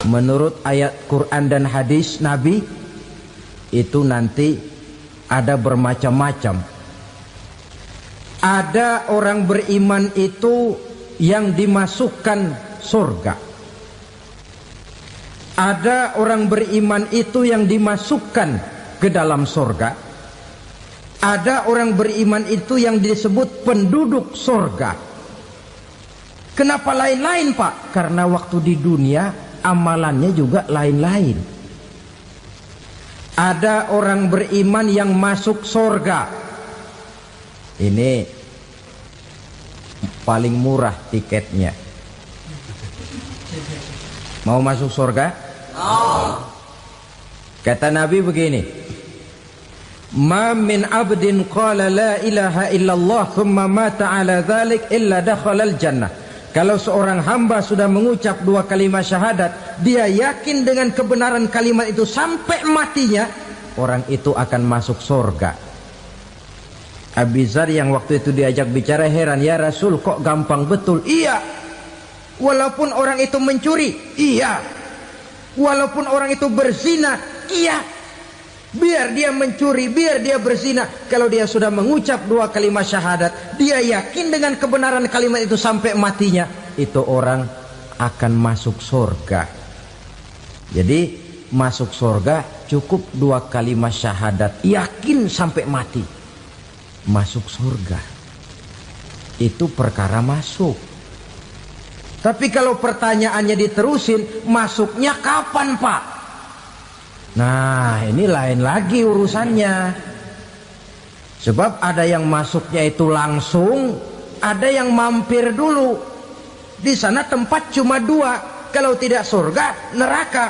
menurut ayat Quran dan hadis Nabi itu nanti ada bermacam-macam. Ada orang beriman itu yang dimasukkan surga. Ada orang beriman itu yang dimasukkan ke dalam surga. Ada orang beriman itu yang disebut penduduk surga. Kenapa lain-lain, Pak? Karena waktu di dunia amalannya juga lain-lain. Ada orang beriman yang masuk surga. Ini paling murah tiketnya. Mau masuk surga? Kata Nabi begini, ma min abdin qala la ilaha illallah thumma mata ala dhalik illa dakhalal jannah. Kalau seorang hamba sudah mengucap dua kalimat syahadat, dia yakin dengan kebenaran kalimat itu sampai matinya, orang itu akan masuk surga. Abi Dzar yang waktu itu diajak bicara heran, ya Rasul kok gampang betul? Iya, walaupun orang itu mencuri, iya, walaupun orang itu berzina, iya. Biar dia mencuri, biar dia berzina, kalau dia sudah mengucap dua kalimat syahadat, dia yakin dengan kebenaran kalimat itu sampai matinya, itu orang akan masuk surga. Jadi masuk surga cukup dua kalimat syahadat, yakin sampai mati, masuk surga. Itu perkara masuk. Tapi kalau pertanyaannya diterusin, masuknya kapan, Pak? Nah, ini lain lagi urusannya. Sebab ada yang masuknya itu langsung, ada yang mampir dulu. Di sana tempat cuma dua, kalau tidak surga, neraka.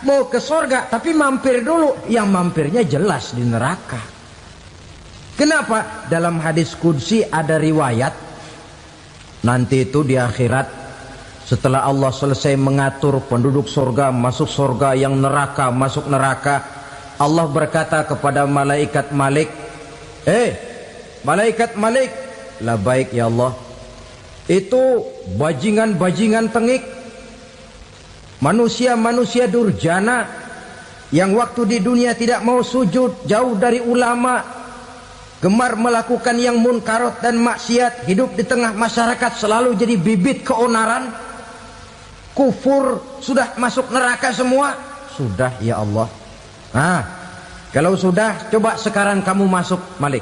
Mau ke surga tapi mampir dulu, yang mampirnya jelas di neraka. Kenapa? Dalam hadis qudsi ada riwayat, nanti itu di akhirat, setelah Allah selesai mengatur penduduk surga masuk surga, yang neraka masuk neraka, Allah berkata kepada malaikat Malik, malaikat Malik, labaik ya Allah, itu bajingan-bajingan tengik, manusia-manusia durjana yang waktu di dunia tidak mau sujud, jauh dari ulama, gemar melakukan yang munkarat dan maksiat, hidup di tengah masyarakat selalu jadi bibit keonaran, kufur, sudah masuk neraka semua. Sudah ya Allah. Nah, kalau sudah, coba sekarang kamu masuk, Malik.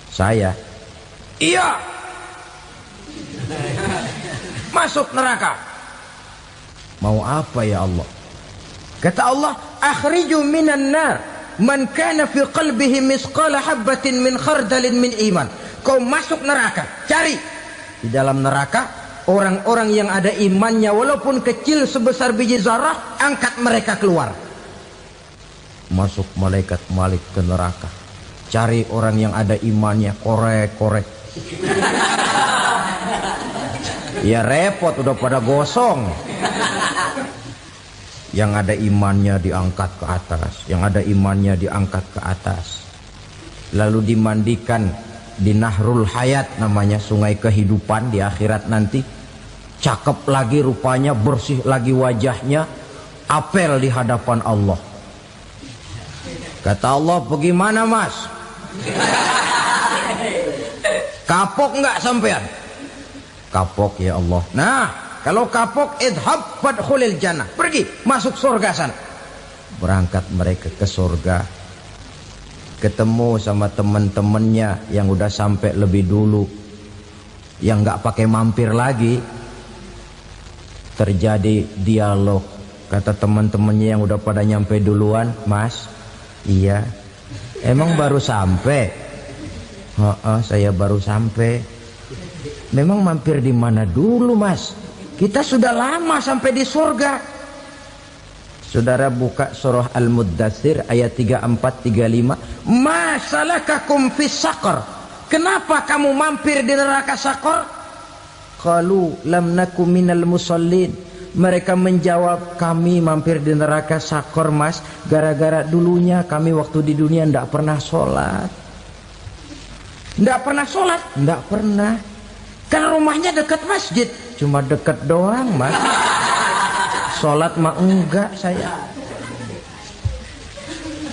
Saya, iya, masuk neraka. Mau apa ya Allah? Kata Allah, akhriju minan nar man kana fi qalbihi misqala habbatin min khardalin min iman. Kau masuk neraka, cari di dalam neraka orang-orang yang ada imannya walaupun kecil sebesar biji zarah, angkat mereka keluar. Masuk malaikat Malik ke neraka, cari orang yang ada imannya, korek-korek. Ya repot, udah pada gosong. Yang ada imannya diangkat ke atas, yang ada imannya diangkat ke atas, lalu dimandikan di Nahrul Hayat, namanya sungai kehidupan di akhirat nanti. Cakep lagi rupanya, bersih lagi wajahnya, apel di hadapan Allah. Kata Allah, bagaimana mas? Kapok nggak sampean? Kapok ya Allah. Nah, kalau kapok, idhab fadkhulil jannah, pergi masuk surga sana. Berangkat mereka ke surga, ketemu sama teman-temannya yang udah sampai lebih dulu, yang nggak pakai mampir lagi. Terjadi dialog. Kata teman-temannya yang udah pada nyampe duluan, mas, iya, emang baru sampai? Saya baru sampai. Memang mampir di mana dulu mas? Kita sudah lama sampai di surga. Saudara buka surah Al-Muddatsir ayat 34-35. Ma salakakum fis saqar? Kenapa kamu mampir di neraka Saqar? Qalu lam naku minal musallin. Mereka menjawab, kami mampir di neraka Saqar mas, gara-gara dulunya kami waktu di dunia tidak pernah sholat. Tidak pernah sholat? Tidak pernah. Kan rumahnya dekat masjid, cuma dekat doang mas. Sholat mah enggak saya.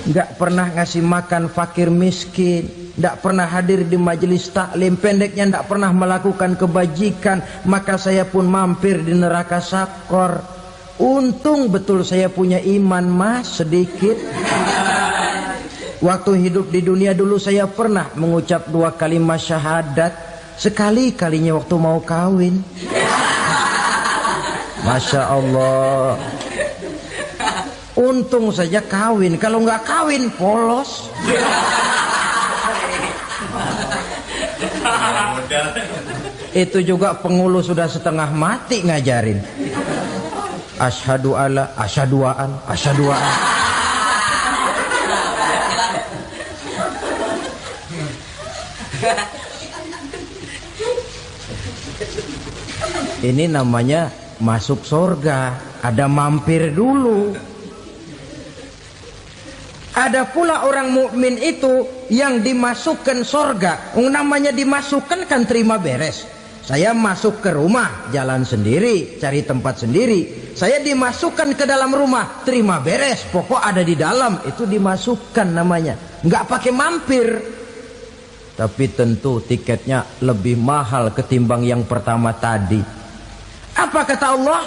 Enggak pernah ngasih makan fakir miskin, enggak pernah hadir di majelis taklim, pendeknya enggak pernah melakukan kebajikan, maka saya pun mampir di neraka sakor. Untung betul saya punya iman mas sedikit. Waktu hidup di dunia dulu saya pernah mengucap 2 kalimat syahadat, sekali-kalinya waktu mau kawin. Masya Allah. Untung saja kawin, kalau nggak kawin polos. Itu juga pengulu sudah setengah mati ngajarin. Asyhadu alla, asyaduaan, asyaduaan. Ini namanya masuk surga, ada mampir dulu. Ada pula orang mukmin itu yang dimasukkan surga. Namanya dimasukkan kan terima beres. Saya masuk ke rumah, jalan sendiri, cari tempat sendiri. Saya dimasukkan ke dalam rumah, terima beres, pokok ada di dalam, itu dimasukkan namanya. Nggak pakai mampir. Tapi tentu tiketnya lebih mahal ketimbang yang pertama tadi. Apa kata Allah?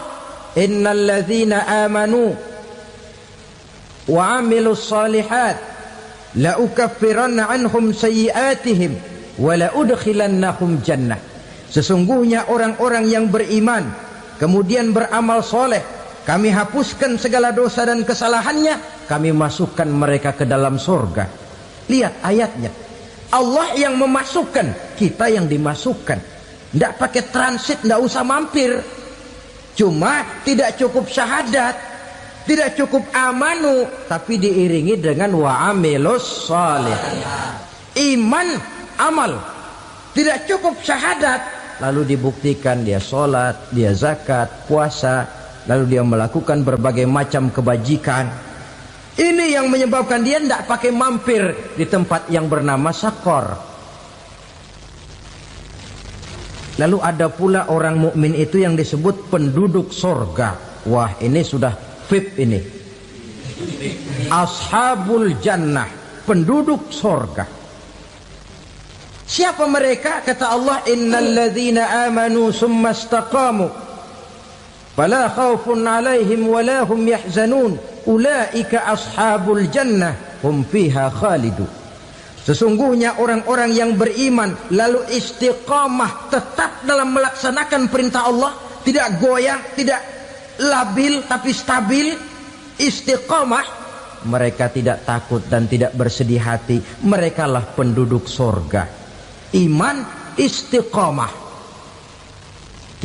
Innal ladzina amanu wa amilus salihat la ukaffiranna anhum sayyi'atihim wa la udkhilannahum jannah. Sesungguhnya orang-orang yang beriman kemudian beramal soleh, kami hapuskan segala dosa dan kesalahannya, kami masukkan mereka ke dalam surga. Lihat ayatnya, Allah yang memasukkan, kita yang dimasukkan. Tidak pakai transit, tidak usah mampir. Cuma tidak cukup syahadat, tidak cukup amanu, tapi diiringi dengan wa'amilus salih. Iman, amal. Tidak cukup syahadat, lalu dibuktikan dia sholat, dia zakat, puasa, lalu dia melakukan berbagai macam kebajikan. Ini yang menyebabkan dia tidak pakai mampir di tempat yang bernama sakor. Lalu ada pula orang mukmin itu yang disebut penduduk sorga. Wah, ini sudah VIP ini. Ashabul jannah, penduduk sorga. Siapa mereka? Kata Allah, innal ladzina amanu summa istaqamu fala khaufun alaihim wala hum yahzanun ulaika ashabul jannah hum fiha khalidun. Sesungguhnya orang-orang yang beriman lalu istiqamah, tetap dalam melaksanakan perintah Allah, tidak goyang, tidak labil tapi stabil, istiqamah, mereka tidak takut dan tidak bersedih hati. Merekalah penduduk surga. Iman, istiqamah.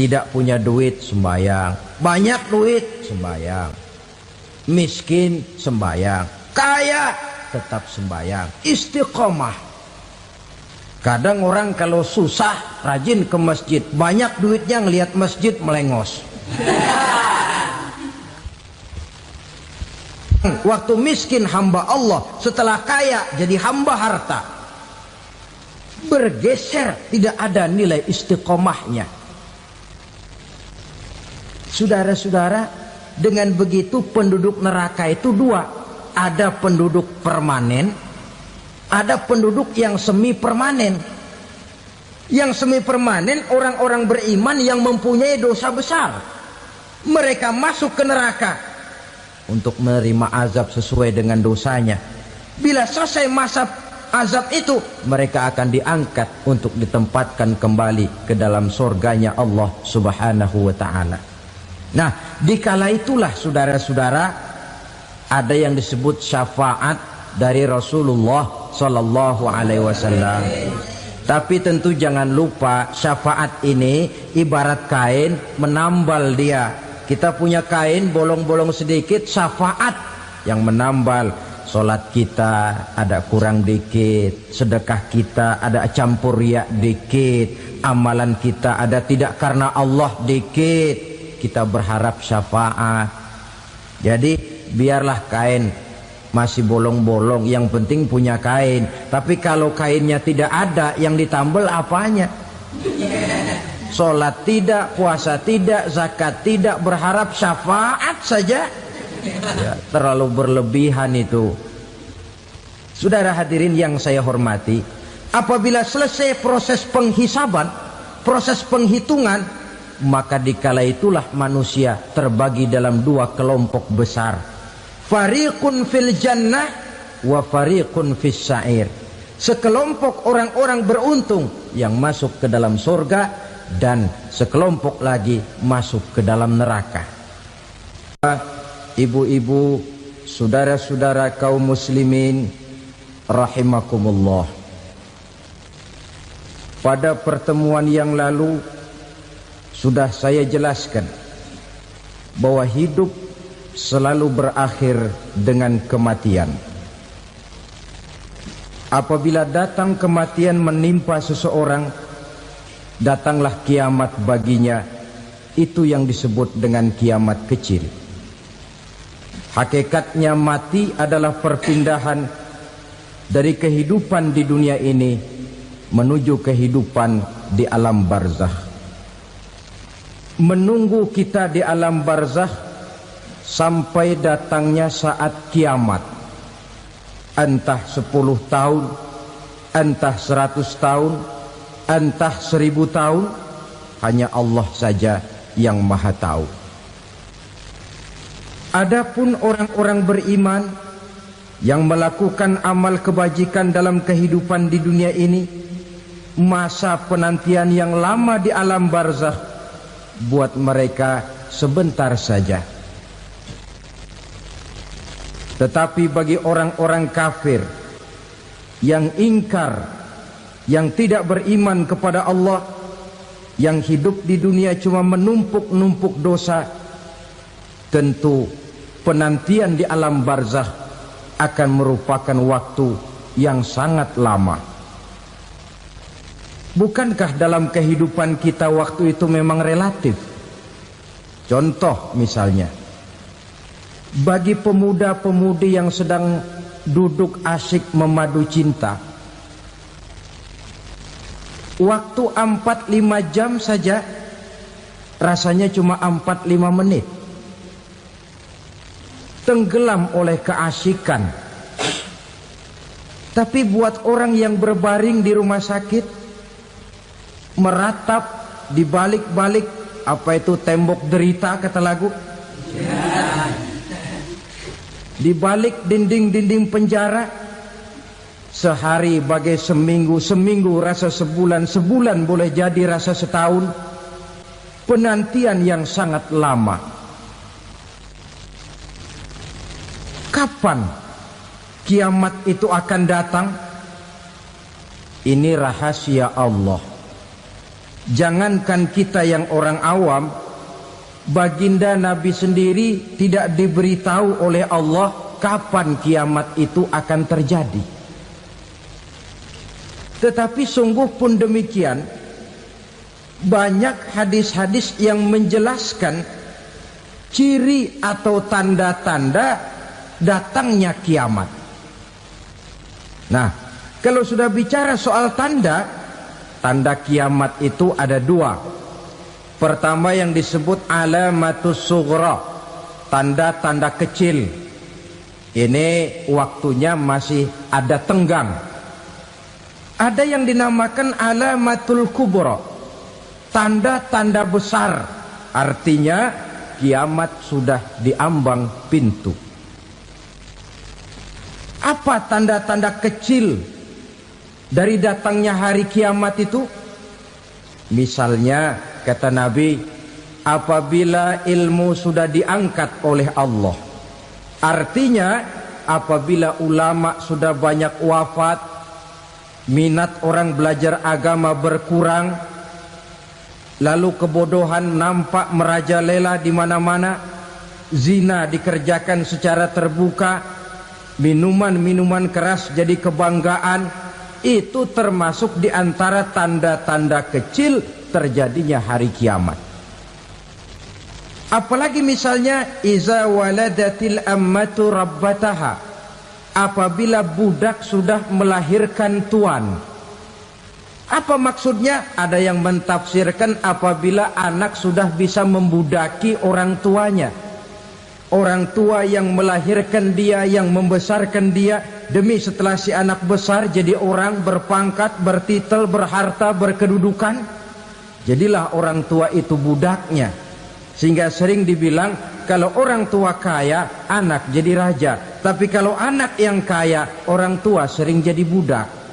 Tidak punya duit, sembahyang. Banyak duit, sembahyang. Miskin, sembahyang. Kaya, tetap sembahyang. Istiqamah. Kadang orang kalau susah rajin ke masjid, banyak duitnya ngelihat masjid melengos. Waktu miskin hamba Allah, setelah kaya jadi hamba harta. Bergeser, tidak ada nilai istiqomahnya. Saudara-saudara, dengan begitu penduduk neraka itu dua. Ada penduduk permanen, ada penduduk yang semi permanen. Yang semi permanen orang-orang beriman yang mempunyai dosa besar. Mereka masuk ke neraka untuk menerima azab sesuai dengan dosanya. Bila selesai masa azab itu, mereka akan diangkat untuk ditempatkan kembali ke dalam surganya Allah Subhanahu wa ta'ala. Nah, dikala itulah saudara-saudara, ada yang disebut syafaat dari Rasulullah Sallallahu Alaihi Wasallam. Tapi tentu jangan lupa, syafaat ini ibarat kain menambal dia. Kita punya kain bolong-bolong sedikit, syafaat yang menambal. Solat kita ada kurang dikit, sedekah kita ada campur riak dikit, amalan kita ada tidak karena Allah dikit. Kita berharap syafaat. Jadi biarlah kain masih bolong-bolong, yang penting punya kain. Tapi kalau kainnya tidak ada, yang ditambal apanya? sholat tidak, puasa tidak, zakat tidak, berharap syafaat saja. Ya, terlalu berlebihan itu. Saudara hadirin yang saya hormati, apabila selesai proses penghisaban, proses penghitungan, maka dikala itulah manusia terbagi dalam dua kelompok besar. Fariqun fil jannah wa fariqun fis sa'ir. Sekelompok orang-orang beruntung yang masuk ke dalam surga, dan sekelompok lagi masuk ke dalam neraka. Ibu-ibu, saudara-saudara kaum muslimin rahimakumullah. Pada pertemuan yang lalu sudah saya jelaskan bahwa hidup selalu berakhir dengan kematian. Apabila datang kematian menimpa seseorang, datanglah kiamat baginya. Itu yang disebut dengan kiamat kecil. Hakikatnya mati adalah perpindahan dari kehidupan di dunia ini menuju kehidupan di alam barzakh. Menunggu kita di alam barzakh sampai datangnya saat kiamat. Entah 10 tahun, entah 100 tahun, entah 1000 tahun, hanya Allah saja yang maha tahu. Adapun orang-orang beriman yang melakukan amal kebajikan dalam kehidupan di dunia ini, masa penantian yang lama di alam barzakh buat mereka sebentar saja. Tetapi bagi orang-orang kafir yang ingkar, yang tidak beriman kepada Allah, yang hidup di dunia cuma menumpuk-numpuk dosa, tentu penantian di alam barzakh akan merupakan waktu yang sangat lama. Bukankah dalam kehidupan kita waktu itu memang relatif? Contoh misalnya, bagi pemuda-pemudi yang sedang duduk asyik memadu cinta, waktu 4-5 jam saja rasanya cuma 4-5 menit. Tenggelam oleh keasikan. Tapi buat orang yang berbaring di rumah sakit, meratap di balik-balik apa itu tembok derita kata lagu, di balik dinding-dinding penjara, sehari bagai seminggu, seminggu rasa sebulan, sebulan boleh jadi rasa setahun. Penantian yang sangat lama. Kapan kiamat itu akan datang? Ini rahasia Allah. Jangankan kita yang orang awam, baginda Nabi sendiri tidak diberitahu oleh Allah kapan kiamat itu akan terjadi. Tetapi sungguh pun demikian, banyak hadis-hadis yang menjelaskan ciri atau tanda-tanda datangnya kiamat. Nah, kalau sudah bicara soal tanda, tanda kiamat itu ada dua. Pertama yang disebut alamatus sughra, tanda-tanda kecil. Ini waktunya masih ada tenggang. Ada yang dinamakan alamatul kubra, tanda-tanda besar. Artinya kiamat sudah diambang pintu. Apa tanda-tanda kecil dari datangnya hari kiamat itu? Misalnya kata Nabi, apabila ilmu sudah diangkat oleh Allah. Artinya apabila ulama sudah banyak wafat, minat orang belajar agama berkurang, lalu kebodohan nampak merajalela di mana-mana, zina dikerjakan secara terbuka, minuman-minuman keras jadi kebanggaan, itu termasuk di antara tanda-tanda kecil terjadinya hari kiamat. Apalagi misalnya iza waladatil ammatu rabbataha, apabila budak sudah melahirkan tuan. Apa maksudnya? Ada yang mentafsirkan apabila anak sudah bisa membudaki orang tuanya. Orang tua yang melahirkan dia, yang membesarkan dia, demi setelah si anak besar jadi orang berpangkat, bertitel, berharta, berkedudukan, jadilah orang tua itu budaknya. Sehingga sering dibilang kalau orang tua kaya, anak jadi raja. Tapi kalau anak yang kaya, orang tua sering jadi budak.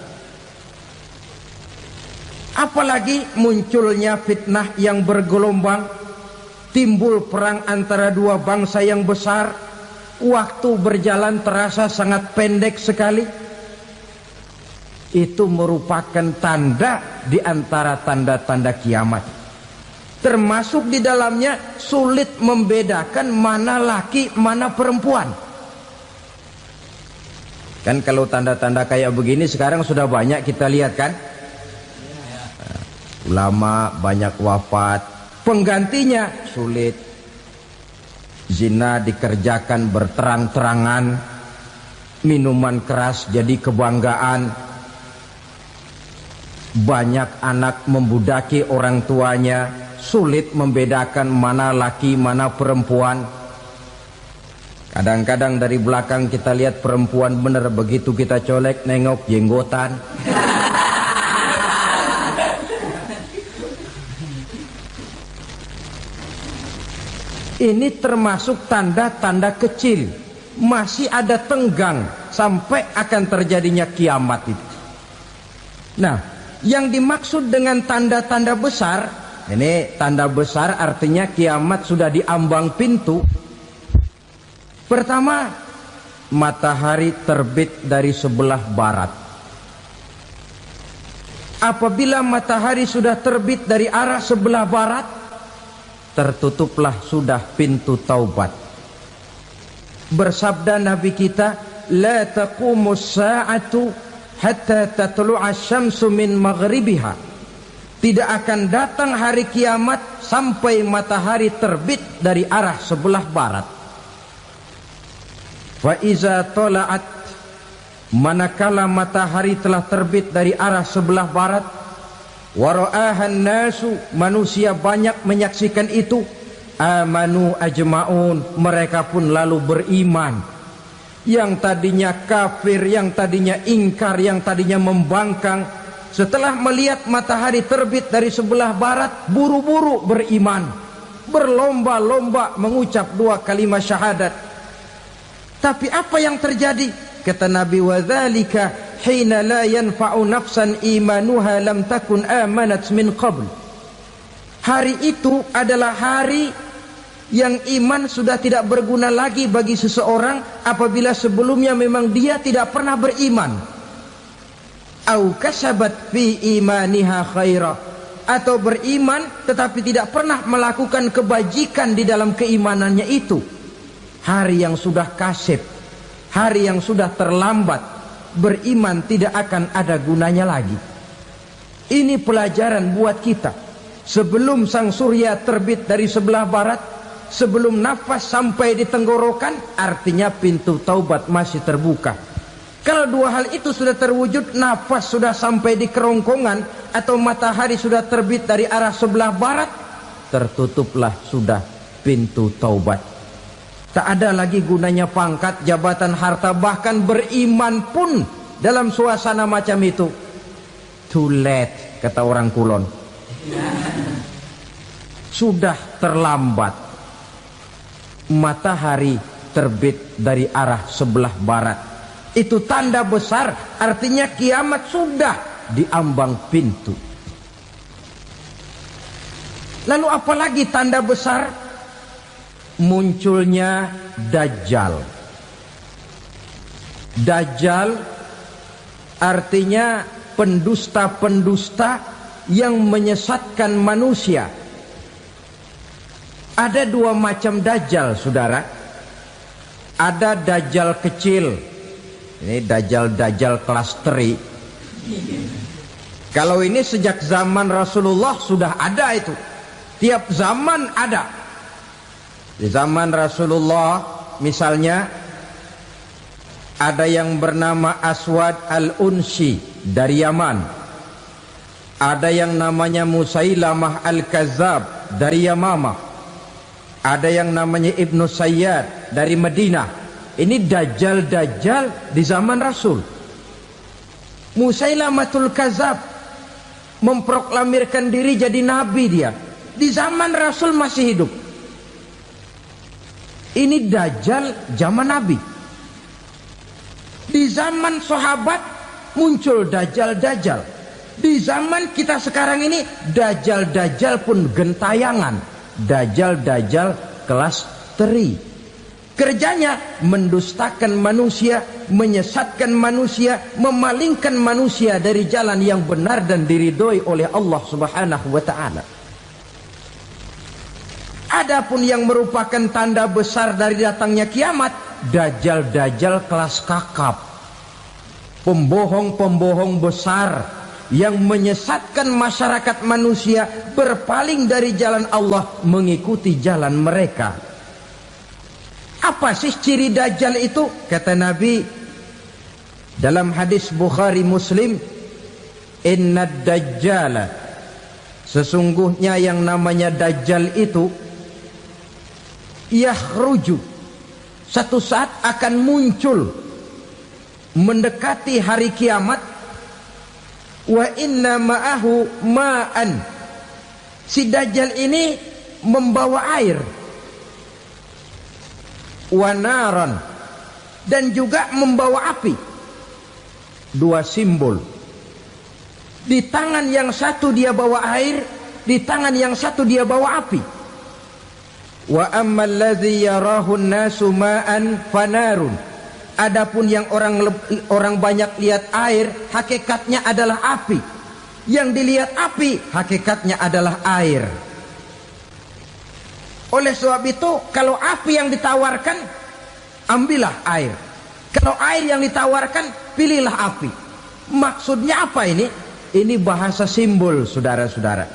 Apalagi munculnya fitnah yang bergelombang, timbul perang antara dua bangsa yang besar, waktu berjalan terasa sangat pendek sekali. Itu merupakan tanda di antara tanda-tanda kiamat. Termasuk di dalamnya sulit membedakan mana laki, mana perempuan. Kan kalau tanda-tanda kayak begini sekarang sudah banyak kita lihat kan. Ulama banyak wafat, penggantinya sulit. Zina dikerjakan berterang-terangan, minuman keras jadi kebanggaan, banyak anak membudaki orang tuanya, sulit membedakan mana laki mana perempuan. Kadang-kadang dari belakang kita lihat perempuan bener, begitu kita colek nengok jenggotan. Ini termasuk tanda-tanda kecil, masih ada tenggang sampai akan terjadinya kiamat itu. Nah, yang dimaksud dengan tanda-tanda besar, ini tanda besar artinya kiamat sudah diambang pintu. Pertama, matahari terbit dari sebelah barat. Apabila matahari sudah terbit dari arah sebelah barat, tertutuplah sudah pintu taubat. Bersabda Nabi kita, la taqumus sa'atu hatta tatlu'a syamsu min maghribiha. Tidak akan datang hari kiamat sampai matahari terbit dari arah sebelah barat. Fa iza tala'at, manakala matahari telah terbit dari arah sebelah barat, wara'ahan nasu, manusia banyak menyaksikan itu, amanu ajma'un, mereka pun lalu beriman. Yang tadinya kafir, yang tadinya ingkar, yang tadinya membangkang, setelah melihat matahari terbit dari sebelah barat, buru-buru beriman, berlomba-lomba mengucap dua kalimat syahadat. Tapi apa yang terjadi? Kata Nabi, wadzalika hina la yanfa'u nafsan imanuha lam takun amanat min qabl. Hari itu adalah hari yang iman sudah tidak berguna lagi bagi seseorang apabila sebelumnya memang dia tidak pernah beriman. Au kasabat fi imaniha khaira, atau beriman tetapi tidak pernah melakukan kebajikan di dalam keimanannya itu. Hari yang sudah kasib, hari yang sudah terlambat, beriman tidak akan ada gunanya lagi. Ini pelajaran buat kita. Sebelum sang surya terbit dari sebelah barat, sebelum nafas sampai di tenggorokan, artinya pintu taubat masih terbuka. Kalau dua hal itu sudah terwujud, nafas sudah sampai di kerongkongan, atau matahari sudah terbit dari arah sebelah barat, tertutuplah sudah pintu taubat. Tak ada lagi gunanya pangkat, jabatan, harta, bahkan beriman pun dalam suasana macam itu. Too late, kata orang Kulon. Sudah terlambat. Matahari terbit dari arah sebelah barat. Itu tanda besar, artinya kiamat sudah diambang pintu. Lalu apalagi tanda besar? Munculnya Dajjal. Dajjal artinya pendusta-pendusta yang menyesatkan manusia. Ada dua macam Dajjal, saudara. Ada Dajjal kecil. Ini Dajjal kelas 3. Kalau ini sejak zaman Rasulullah sudah ada itu. Tiap zaman ada. Di zaman Rasulullah misalnya ada yang bernama Aswad al-Unsi dari Yaman. Ada yang namanya Musailamah Al-Kazzab dari Yamamah. Ada yang namanya Ibnu Sayyad dari Madinah. Ini dajjal-dajjal di zaman Rasul. Musailamatul Kazzab memproklamirkan diri jadi nabi dia. Di zaman Rasul masih hidup. Ini dajjal zaman Nabi. Di zaman sahabat muncul dajjal-dajjal. Di zaman kita sekarang ini dajjal-dajjal pun gentayangan. Dajjal-dajjal kelas teri. Kerjanya mendustakan manusia, menyesatkan manusia, memalingkan manusia dari jalan yang benar dan diridhoi oleh Allah Subhanahu wa taala. Adapun yang merupakan tanda besar dari datangnya kiamat, dajjal-dajjal kelas kakap. Pembohong-pembohong besar yang menyesatkan masyarakat manusia berpaling dari jalan Allah mengikuti jalan mereka. Apa sih ciri dajjal itu? Kata Nabi dalam hadis Bukhari Muslim, "Inna dajjala", sesungguhnya yang namanya dajjal itu yakhruju, satu saat akan muncul mendekati hari kiamat. Wa inna ma'ahu ma'an, si dajjal ini membawa air. Wa naran, dan juga membawa api. Dua simbol. Di tangan yang satu dia bawa air, di tangan yang satu dia bawa api. Wa ammal ladzi yarahu an-nasu ma'an fanarun, adapun yang orang banyak lihat air, hakikatnya adalah api. Yang dilihat api, hakikatnya adalah air. Oleh sebab itu, kalau api yang ditawarkan, ambillah air. Kalau air yang ditawarkan, pilihlah api. Maksudnya apa ini? Ini bahasa simbol, saudara-saudara.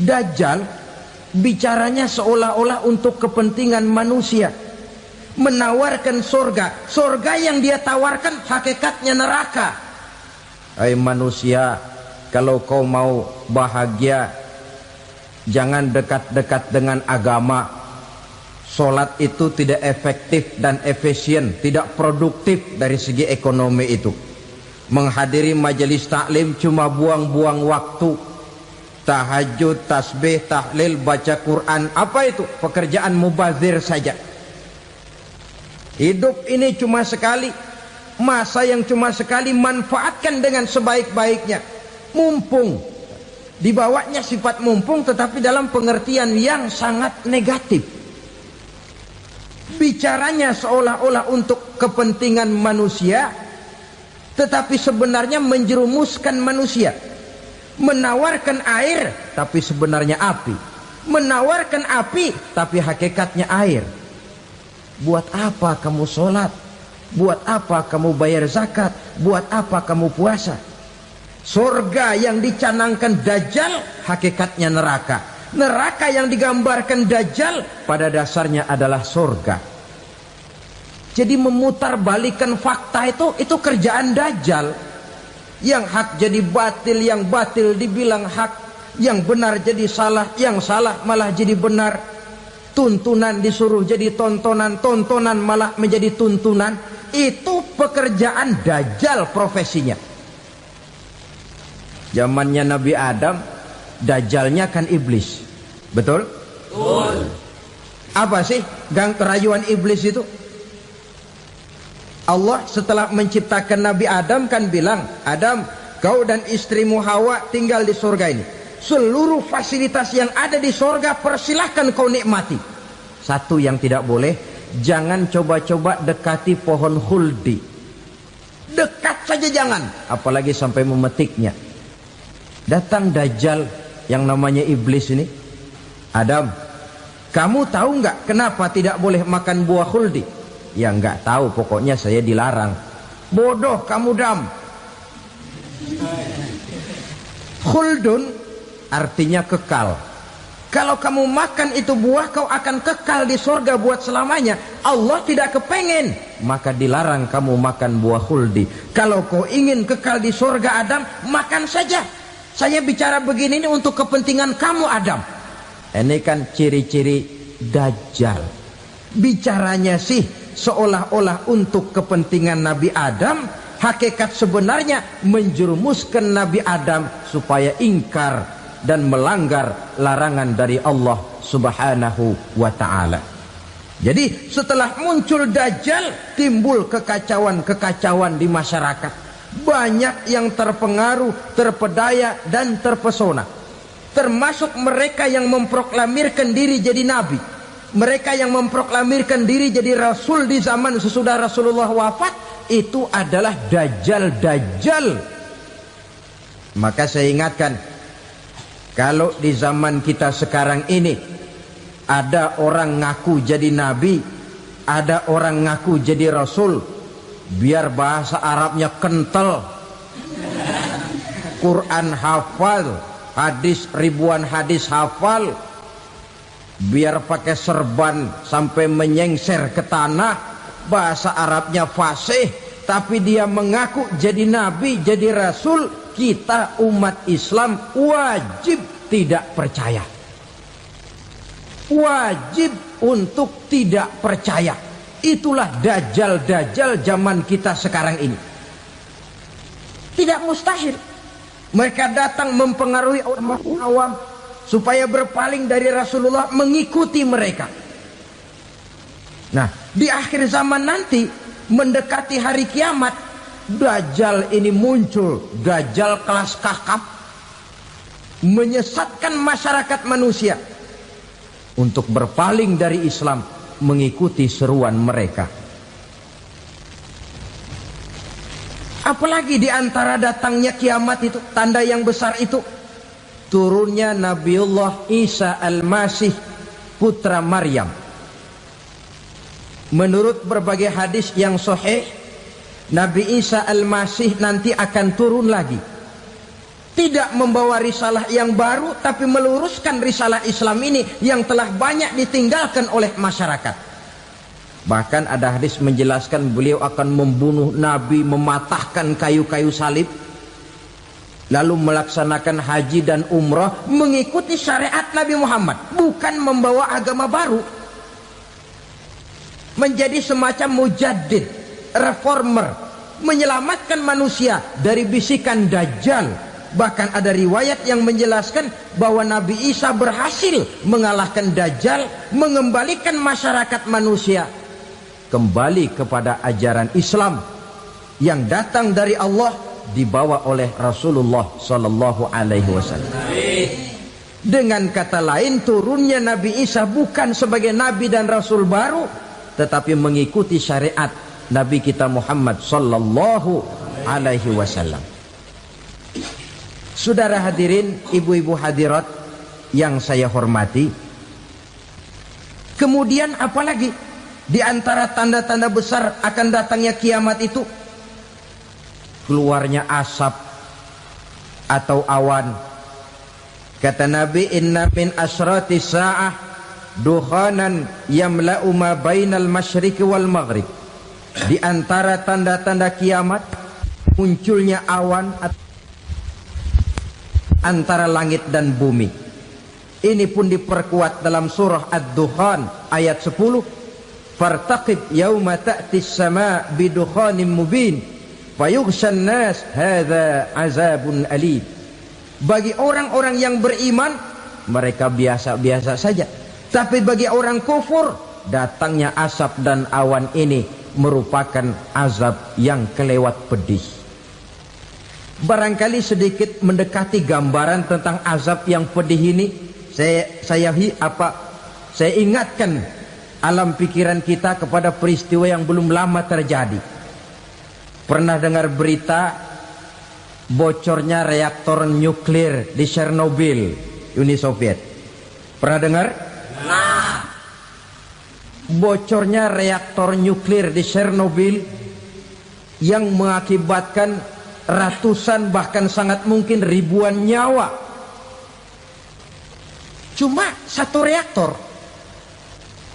Dajjal bicaranya seolah-olah untuk kepentingan manusia, menawarkan surga. Surga yang dia tawarkan hakikatnya neraka. Hai manusia, kalau kau mau bahagia, jangan dekat-dekat dengan agama. Solat itu tidak efektif dan efisien, tidak produktif dari segi ekonomi itu. Menghadiri majelis taklim cuma buang-buang waktu. Tahajud, tasbih, tahlil, baca Quran, apa itu? Pekerjaan mubazir saja. Hidup ini cuma sekali, masa yang cuma sekali, manfaatkan dengan sebaik-baiknya. Mumpung, dibawanya sifat mumpung, tetapi dalam pengertian yang sangat negatif. Bicaranya seolah-olah untuk kepentingan manusia, tetapi sebenarnya menjerumuskan manusia. Menawarkan air, tapi sebenarnya api. Menawarkan api, tapi hakikatnya air. Buat apa kamu sholat? Buat apa kamu bayar zakat? Buat apa kamu puasa? Surga yang dicanangkan dajjal, hakikatnya neraka. Neraka yang digambarkan dajjal, pada dasarnya adalah surga. Jadi memutarbalikan fakta itu kerjaan dajjal. Yang hak jadi batil, yang batil dibilang hak, yang benar jadi salah, yang salah malah jadi benar. Tuntunan disuruh jadi tontonan, tontonan malah menjadi tuntunan. Itu pekerjaan dajjal profesinya. Zamannya Nabi Adam, dajjalnya kan iblis. Betul? Betul. Apa sih gang kerayuan iblis itu? Allah setelah menciptakan Nabi Adam kan bilang, Adam, kau dan istrimu Hawa tinggal di surga ini. Seluruh fasilitas yang ada di surga persilahkan kau nikmati. Satu yang tidak boleh, jangan coba-coba dekati pohon khuldi. Dekat saja jangan, apalagi sampai memetiknya. Datang dajjal yang namanya iblis ini. Adam, kamu tahu nggak kenapa tidak boleh makan buah khuldi? Ya nggak tahu, pokoknya saya dilarang. Bodoh kamu Dam. Khuldun artinya kekal. Kalau kamu makan itu buah, kau akan kekal di surga buat selamanya. Allah tidak kepengen, maka dilarang kamu makan buah khuldi. Kalau kau ingin kekal di surga Adam, makan saja. Saya bicara begini ini untuk kepentingan kamu Adam. Ini kan ciri-ciri Dajjal. Bicaranya sih seolah-olah untuk kepentingan Nabi Adam, hakikat sebenarnya menjerumuskan Nabi Adam supaya ingkar dan melanggar larangan dari Allah Subhanahu wa ta'ala. Jadi setelah muncul Dajjal, timbul kekacauan-kekacauan di masyarakat. Banyak yang terpengaruh, terpedaya dan terpesona. Termasuk mereka yang memproklamirkan diri jadi nabi, mereka yang memproklamirkan diri jadi rasul di zaman sesudah Rasulullah wafat. Itu adalah Dajjal. Maka saya ingatkan, kalau di zaman kita sekarang ini ada orang ngaku jadi nabi, ada orang ngaku jadi rasul, biar bahasa Arabnya kental, Quran hafal, hadis ribuan hadis hafal, biar pakai serban sampai menyengser ke tanah, bahasa Arabnya fasih, tapi dia mengaku jadi nabi, jadi rasul, kita umat Islam wajib tidak percaya. Wajib untuk tidak percaya. Itulah Dajjal zaman kita sekarang ini. Tidak mustahil mereka datang mempengaruhi orang awam supaya berpaling dari Rasulullah, mengikuti mereka. Nah, di akhir zaman nanti, mendekati hari kiamat, Dajjal ini muncul. Dajjal kelas kakap, menyesatkan masyarakat manusia untuk berpaling dari Islam, mengikuti seruan mereka. Apalagi di antara datangnya kiamat itu, tanda yang besar itu, turunnya Nabiullah Isa Al-Masih, putra Maryam. Menurut berbagai hadis yang sahih, Nabi Isa Al-Masih nanti akan turun lagi. Tidak membawa risalah yang baru, tapi meluruskan risalah Islam ini yang telah banyak ditinggalkan oleh masyarakat. Bahkan ada hadis menjelaskan beliau akan membunuh Nabi, mematahkan kayu-kayu salib, lalu melaksanakan haji dan umrah mengikuti syariat Nabi Muhammad, bukan membawa agama baru. Menjadi semacam mujaddid, reformer, menyelamatkan manusia dari bisikan Dajjal. Bahkan ada riwayat yang menjelaskan bahwa Nabi Isa berhasil mengalahkan Dajjal, mengembalikan masyarakat manusia kembali kepada ajaran Islam yang datang dari Allah, dibawa oleh Rasulullah Sallallahu Alaihi Wasallam. Dengan kata lain, turunnya Nabi Isa bukan sebagai Nabi dan Rasul baru, tetapi mengikuti syariat Nabi kita Muhammad Sallallahu Alaihi Wasallam. Saudara hadirin, ibu-ibu hadirat yang saya hormati, kemudian apalagi di antara tanda-tanda besar akan datangnya kiamat itu? Keluarnya asap atau awan. Kata Nabi, inna min asyrati sa'ah dukhanan yamla'u ma bainal masyriqi wal maghrib. Di antara tanda-tanda kiamat, munculnya awan antara langit dan bumi. Ini pun diperkuat dalam surah Ad-Dukhan ayat 10. Fartaqib yauma ta'tis sama' bidukhanim mubin fayughshan nas hadza azabun alim. Bagi orang-orang yang beriman, mereka biasa-biasa saja. Tapi bagi orang kufur, datangnya asap dan awan ini merupakan azab yang kelewat pedih. Barangkali sedikit mendekati gambaran tentang azab yang pedih ini, saya ingatkan alam pikiran kita kepada peristiwa yang belum lama terjadi. Pernah dengar berita bocornya reaktor nuklir di Chernobyl, Uni Soviet? Pernah dengar? Nah, bocornya reaktor nuklir di Chernobyl yang mengakibatkan ratusan bahkan sangat mungkin ribuan nyawa. Cuma satu reaktor.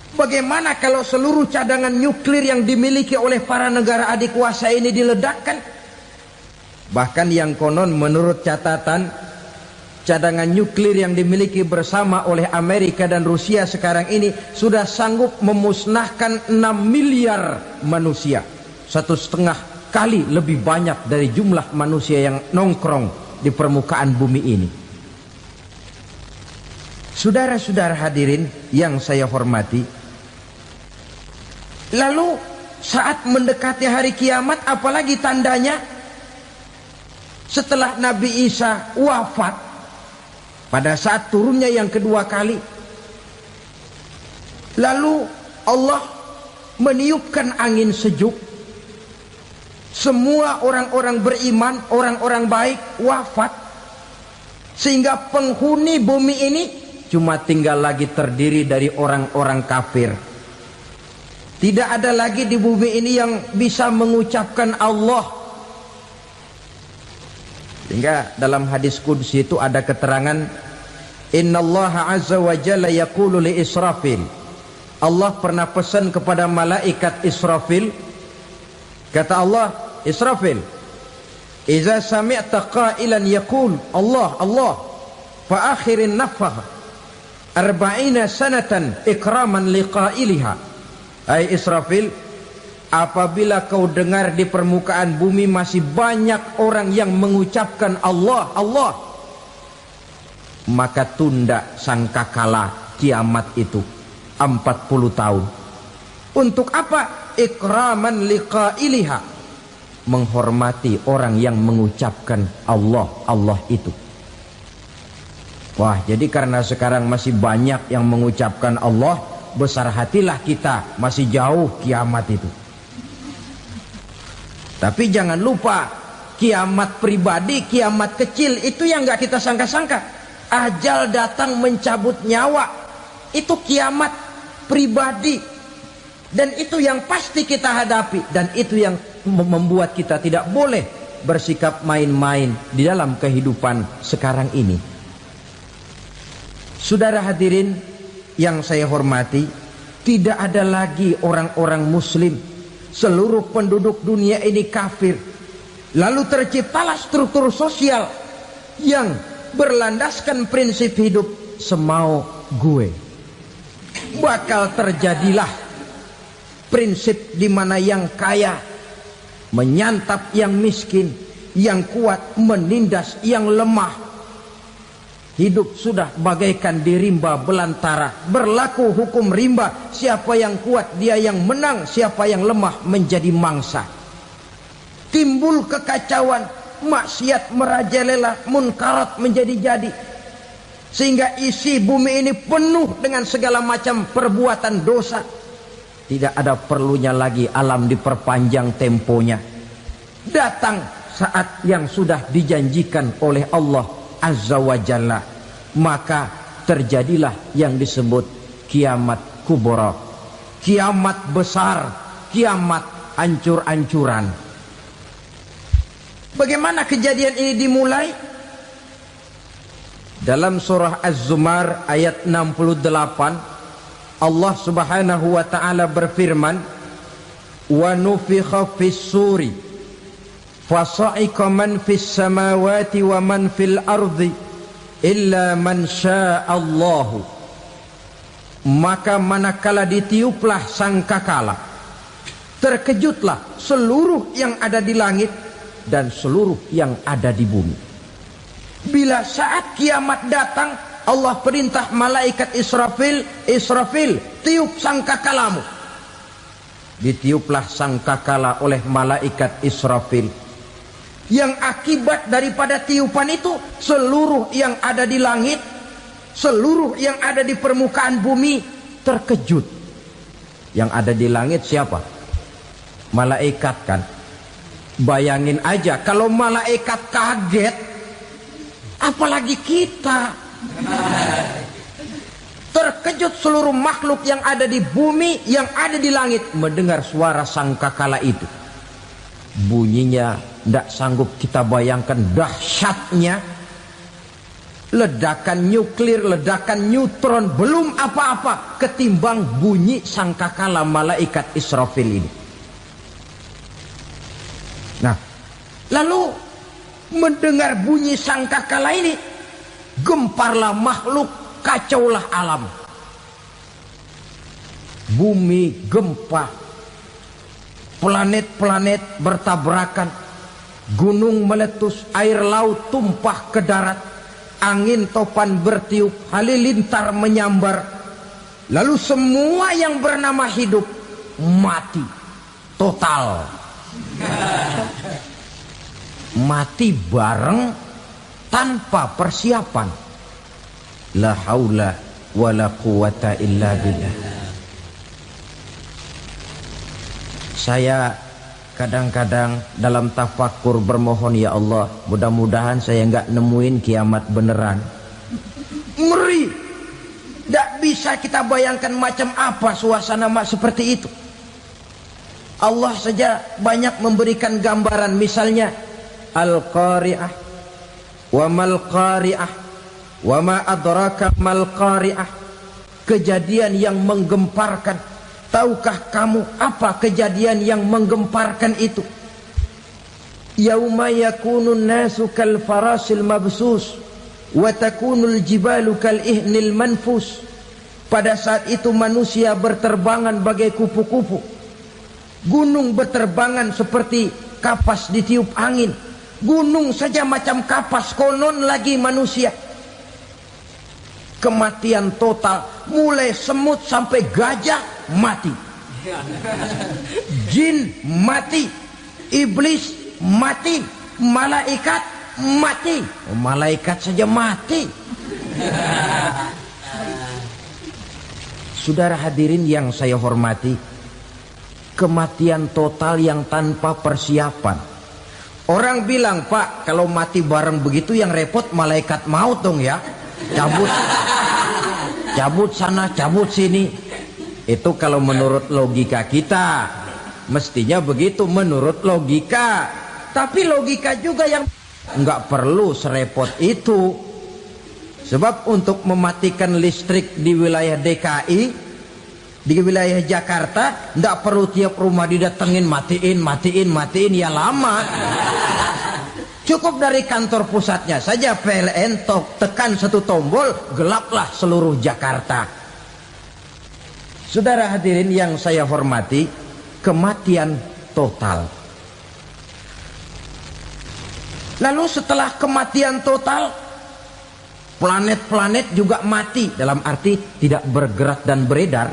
Bagaimana kalau seluruh cadangan nuklir yang dimiliki oleh para negara adik kuasa ini diledakkan? Bahkan yang konon menurut catatan cadangan nuklir yang dimiliki bersama oleh Amerika dan Rusia sekarang ini sudah sanggup memusnahkan 6 miliar manusia, 1,5 kali lebih banyak dari jumlah manusia yang nongkrong di permukaan bumi ini. Saudara-saudara hadirin yang saya hormati, lalu saat mendekati hari kiamat, apalagi tandanya setelah Nabi Isa wafat, pada saat turunnya yang kedua kali, lalu Allah meniupkan angin sejuk, semua orang-orang beriman, orang-orang baik wafat, sehingga penghuni bumi ini cuma tinggal lagi terdiri dari orang-orang kafir. Tidak ada lagi di bumi ini yang bisa mengucapkan Allah. Sehingga dalam hadis qudsi itu ada keterangan, Innallaha azza wa jalla yaqulu li Israfil. Allah pernah pesan kepada malaikat Israfil. Kata Allah, Israfil, Iza sami'ta qailan yaqul Allah Allah fa akhirin nafah 40 sanatan ikraman liqailiha. Hai Israfil, apabila kau dengar di permukaan bumi masih banyak orang yang mengucapkan Allah Allah, maka tunda sangkakala kiamat itu 40 tahun. Untuk apa? Ikraman liqailiha, menghormati orang yang mengucapkan Allah Allah itu. Wah, jadi karena sekarang masih banyak yang mengucapkan Allah, besar hatilah kita, masih jauh kiamat itu. Tapi jangan lupa, kiamat pribadi, kiamat kecil itu yang gak kita sangka-sangka. Ajal datang mencabut nyawa, itu kiamat pribadi. Dan itu yang pasti kita hadapi. Dan itu yang membuat kita tidak boleh bersikap main-main di dalam kehidupan sekarang ini. Saudara hadirin yang saya hormati, tidak ada lagi orang-orang muslim. Seluruh penduduk dunia ini kafir. Lalu terciptalah struktur sosial yang berlandaskan prinsip hidup semau gue. Bakal terjadilah prinsip di mana yang kaya menyantap yang miskin, yang kuat menindas yang lemah. Hidup sudah bagaikan di rimba belantara, berlaku hukum rimba. Siapa yang kuat dia yang menang, siapa yang lemah menjadi mangsa. Timbul kekacauan, maksiat merajalela, munkarat menjadi-jadi, sehingga isi bumi ini penuh dengan segala macam perbuatan dosa. Tidak ada perlunya lagi alam diperpanjang temponya. Datang saat yang sudah dijanjikan oleh Allah Azza wa Jalla, maka terjadilah yang disebut kiamat kubra, kiamat besar, kiamat hancur-hancuran. Bagaimana kejadian ini dimulai? Dalam surah Az-Zumar ayat 68, Allah Subhanahu wa taala berfirman, "Wa nufikha fis-suri fasa'iqa man fis samawati wa man fil ardi illa man sya'allahu." Maka manakala ditiuplah sangkakala, terkejutlah seluruh yang ada di langit dan seluruh yang ada di bumi. Bila saat kiamat datang, Allah perintah malaikat Israfil, Israfil, tiup sangkakalamu. Ditiuplah sangkakala oleh malaikat Israfil. Yang akibat daripada tiupan itu, seluruh yang ada di langit, seluruh yang ada di permukaan bumi terkejut. Yang ada di langit siapa? Malaikat kan. Bayangin aja kalau malaikat kaget, apalagi kita. Terkejut seluruh makhluk yang ada di bumi, yang ada di langit mendengar suara sangkakala itu. Bunyinya tidak sanggup kita bayangkan dahsyatnya. Ledakan nuklir, ledakan neutron, belum apa-apa ketimbang bunyi sangkakala malaikat Israfil ini. Nah, lalu mendengar bunyi sangkakala ini, gemparlah makhluk, kacaulah alam. Bumi gempa, planet-planet bertabrakan, gunung meletus, air laut tumpah ke darat, angin topan bertiup, halilintar menyambar. Lalu semua yang bernama hidup mati total. Mati bareng tanpa persiapan. La haula wala quwata illa billah. Saya kadang-kadang dalam tafakur bermohon, ya Allah, mudah-mudahan saya enggak nemuin kiamat beneran. Ngeri. Tidak bisa kita bayangkan macam apa suasana seperti itu. Allah saja banyak memberikan gambaran, misalnya Al-Qari'ah, wa mal qari'ah, wa ma adraka mal qari'ah. Kejadian yang menggemparkan. Tahukah kamu apa kejadian yang menggemparkan itu? Yauma yakunun nasu kal farasil mabsus wa takunul jibalu kal ihnil manfus. Pada saat itu manusia berterbangan bagai kupu-kupu, gunung berterbangan seperti kapas ditiup angin. Gunung saja macam kapas, konon lagi manusia. Kematian total, mulai semut sampai gajah mati, jin mati, iblis mati, malaikat mati. Malaikat saja mati. Saudara hadirin yang saya hormati, kematian total yang tanpa persiapan. Orang bilang, Pak, kalau mati bareng begitu yang repot malaikat maut dong ya. Cabut sana, cabut sini. Itu kalau menurut logika kita, mestinya begitu menurut logika. Tapi logika juga yang nggak perlu serepot itu. Sebab untuk mematikan listrik di wilayah DKI, di wilayah Jakarta, nggak perlu tiap rumah didatengin matiin, ya lama. Cukup dari kantor pusatnya saja PLN, tekan satu tombol, gelaplah seluruh Jakarta. Saudara hadirin yang saya hormati, kematian total. Lalu setelah kematian total, planet-planet juga mati, dalam arti tidak bergerak dan beredar.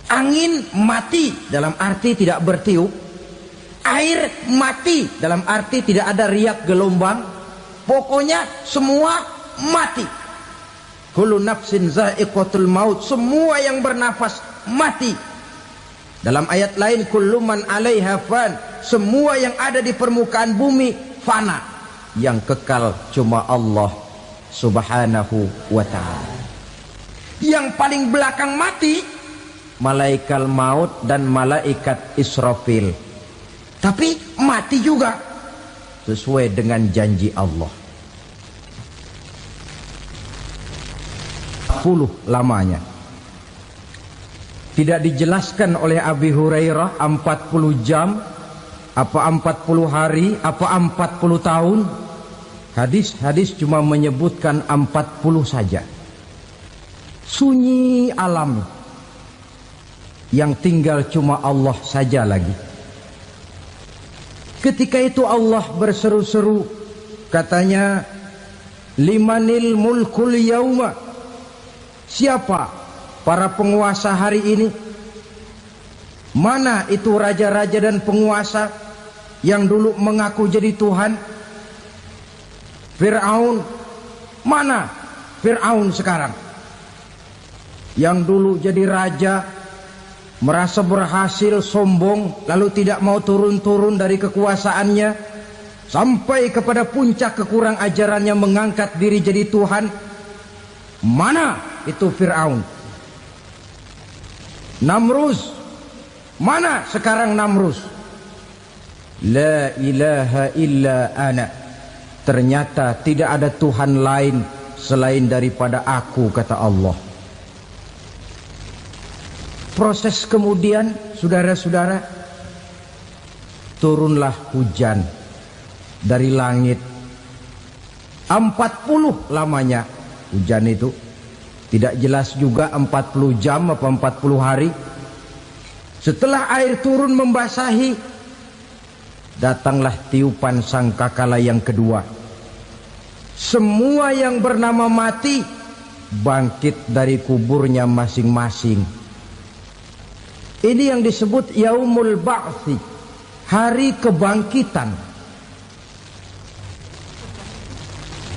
Angin mati, dalam arti tidak bertiup. Air mati, dalam arti tidak ada riak gelombang. Pokoknya semua mati. Kullu nafsin za'iqatul maut. Semua yang bernafas mati. Dalam ayat lain, kullu man 'alaiha fan. Semua yang ada di permukaan bumi fana. Yang kekal cuma Allah Subhanahu wa ta'ala. Yang paling belakang mati malaikat maut dan malaikat Israfil. Tapi mati juga sesuai dengan janji Allah. 10 lamanya. Tidak dijelaskan oleh Abi Hurairah 40 jam, apa 40 hari, apa 40 tahun. Hadis-hadis cuma menyebutkan 40 saja. Sunyi alam, yang tinggal cuma Allah saja lagi. Ketika itu Allah berseru-seru, katanya, limanil mulkul yauma. Siapa para penguasa hari ini? Mana itu raja-raja dan penguasa yang dulu mengaku jadi Tuhan? Fir'aun. Mana Fir'aun sekarang? Yang dulu jadi raja, merasa berhasil, sombong, lalu tidak mau turun-turun dari kekuasaannya, sampai kepada puncak kekurang ajarannya mengangkat diri jadi Tuhan. Mana itu Fir'aun? Namrus. Mana sekarang Namrus? La ilaha illa ana. Ternyata tidak ada Tuhan lain selain daripada aku, kata Allah. Proses kemudian, saudara-saudara, turunlah hujan dari langit. 40 lamanya hujan itu. Tidak jelas juga 40 jam apa 40 hari. Setelah air turun membasahi, datanglah tiupan sangkakala yang kedua. Semua yang bernama mati bangkit dari kuburnya masing-masing. Ini yang disebut Yaumul Ba'thi, hari kebangkitan.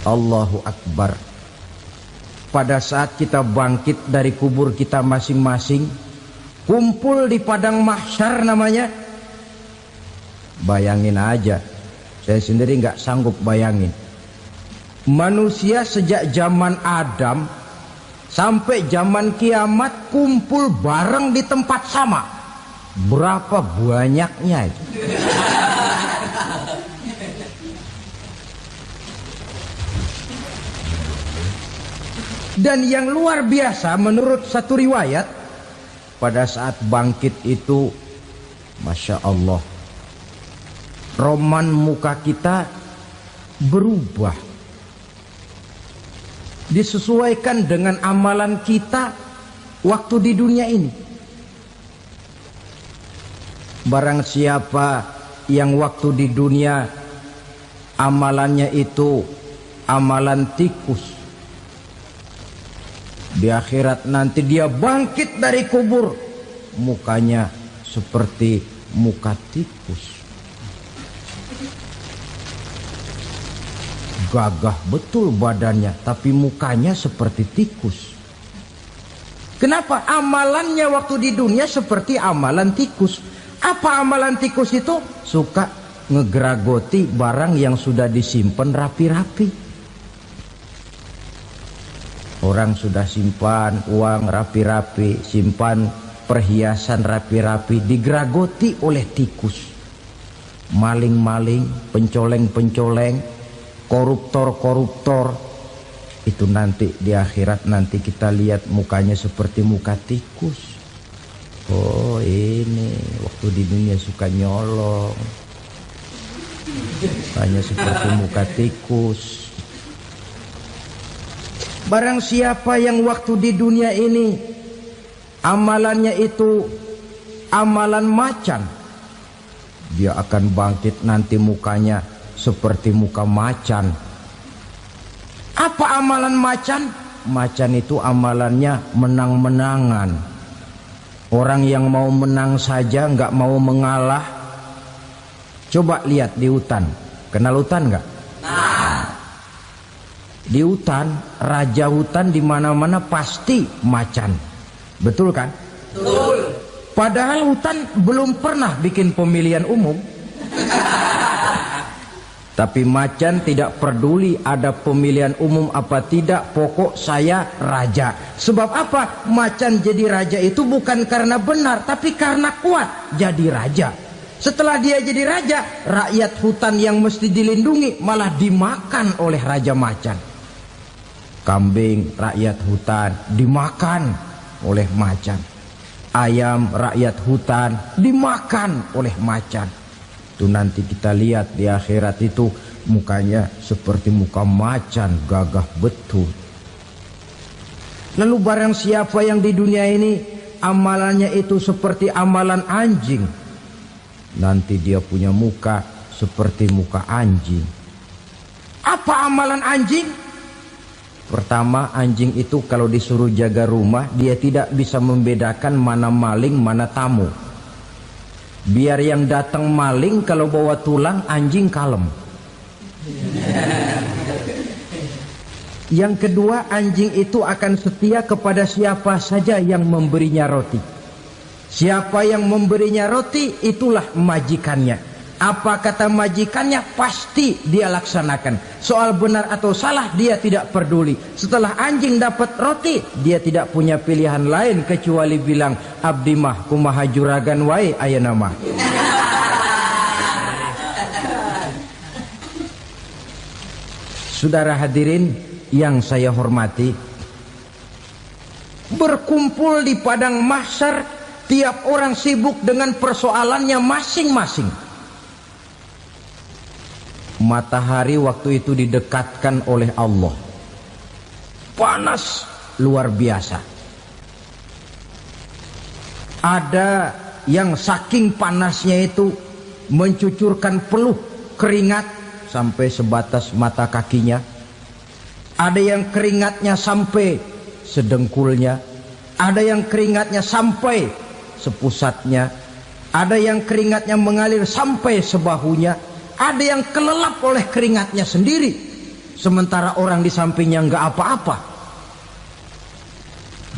Allahu Akbar. Pada saat kita bangkit dari kubur kita masing-masing, kumpul di padang mahsyar namanya. Bayangin aja, saya sendiri nggak sanggup bayangin. Manusia sejak zaman Adam sampai zaman kiamat kumpul bareng di tempat sama. Berapa banyaknya itu? Dan yang luar biasa menurut satu riwayat, pada saat bangkit itu, Masya Allah, roman muka kita berubah, disesuaikan dengan amalan kita waktu di dunia ini. Barang siapa yang waktu di dunia amalannya itu amalan tikus, di akhirat nanti dia bangkit dari kubur, mukanya seperti muka tikus. Gagah betul badannya, tapi mukanya seperti tikus. Kenapa? Amalannya waktu di dunia seperti amalan tikus. Apa amalan tikus itu? Suka ngegeragoti barang yang sudah disimpan rapi-rapi. Orang sudah simpan uang rapi-rapi, simpan perhiasan rapi-rapi, digeragoti oleh tikus. Maling-maling, pencoleng-pencoleng, koruptor-koruptor. Itu nanti di akhirat nanti kita lihat mukanya seperti muka tikus. Oh ini waktu di dunia suka nyolong, mukanya seperti muka tikus. Barang siapa yang waktu di dunia ini amalannya itu amalan macan, dia akan bangkit nanti mukanya seperti muka macan. Apa amalan macan? Macan itu amalannya menang-menangan. Orang yang mau menang saja nggak mau mengalah. Coba lihat di hutan, kenal hutan nggak? Di hutan, raja hutan di mana-mana pasti macan, betul kan? Betul. Padahal hutan belum pernah bikin pemilihan umum. Tapi macan tidak peduli ada pemilihan umum apa tidak, pokok saya raja. Sebab apa? Macan jadi raja itu bukan karena benar, tapi karena kuat jadi raja. Setelah dia jadi raja, rakyat hutan yang mesti dilindungi malah dimakan oleh raja macan. Kambing rakyat hutan dimakan oleh macan. Ayam rakyat hutan dimakan oleh macan. Itu nanti kita lihat di akhirat itu mukanya seperti muka macan, gagah betul. Lalu barang siapa yang di dunia ini amalannya itu seperti amalan anjing, nanti dia punya muka seperti muka anjing. Apa amalan anjing? Pertama, anjing itu kalau disuruh jaga rumah, dia tidak bisa membedakan mana maling, mana tamu. Biar yang datang maling, kalau bawa tulang, anjing kalem. Yang kedua, anjing itu akan setia kepada siapa saja yang memberinya roti. Siapa yang memberinya roti, itulah majikannya. Apa kata majikannya, pasti dia laksanakan. Soal benar atau salah, dia tidak peduli. Setelah anjing dapat roti, dia tidak punya pilihan lain kecuali bilang, abdi mah kumaha juragan wae ayeuna mah. Saudara hadirin yang saya hormati, berkumpul di padang mahsyar, tiap orang sibuk dengan persoalannya masing-masing. Matahari waktu itu didekatkan oleh Allah, panas luar biasa. Ada yang saking panasnya itu mencucurkan peluh keringat sampai sebatas mata kakinya. Ada yang keringatnya sampai sedengkulnya, ada yang keringatnya sampai sepusatnya, ada yang keringatnya mengalir sampai sebahunya, ada yang kelelap oleh keringatnya sendiri, sementara orang di sampingnya nggak apa-apa.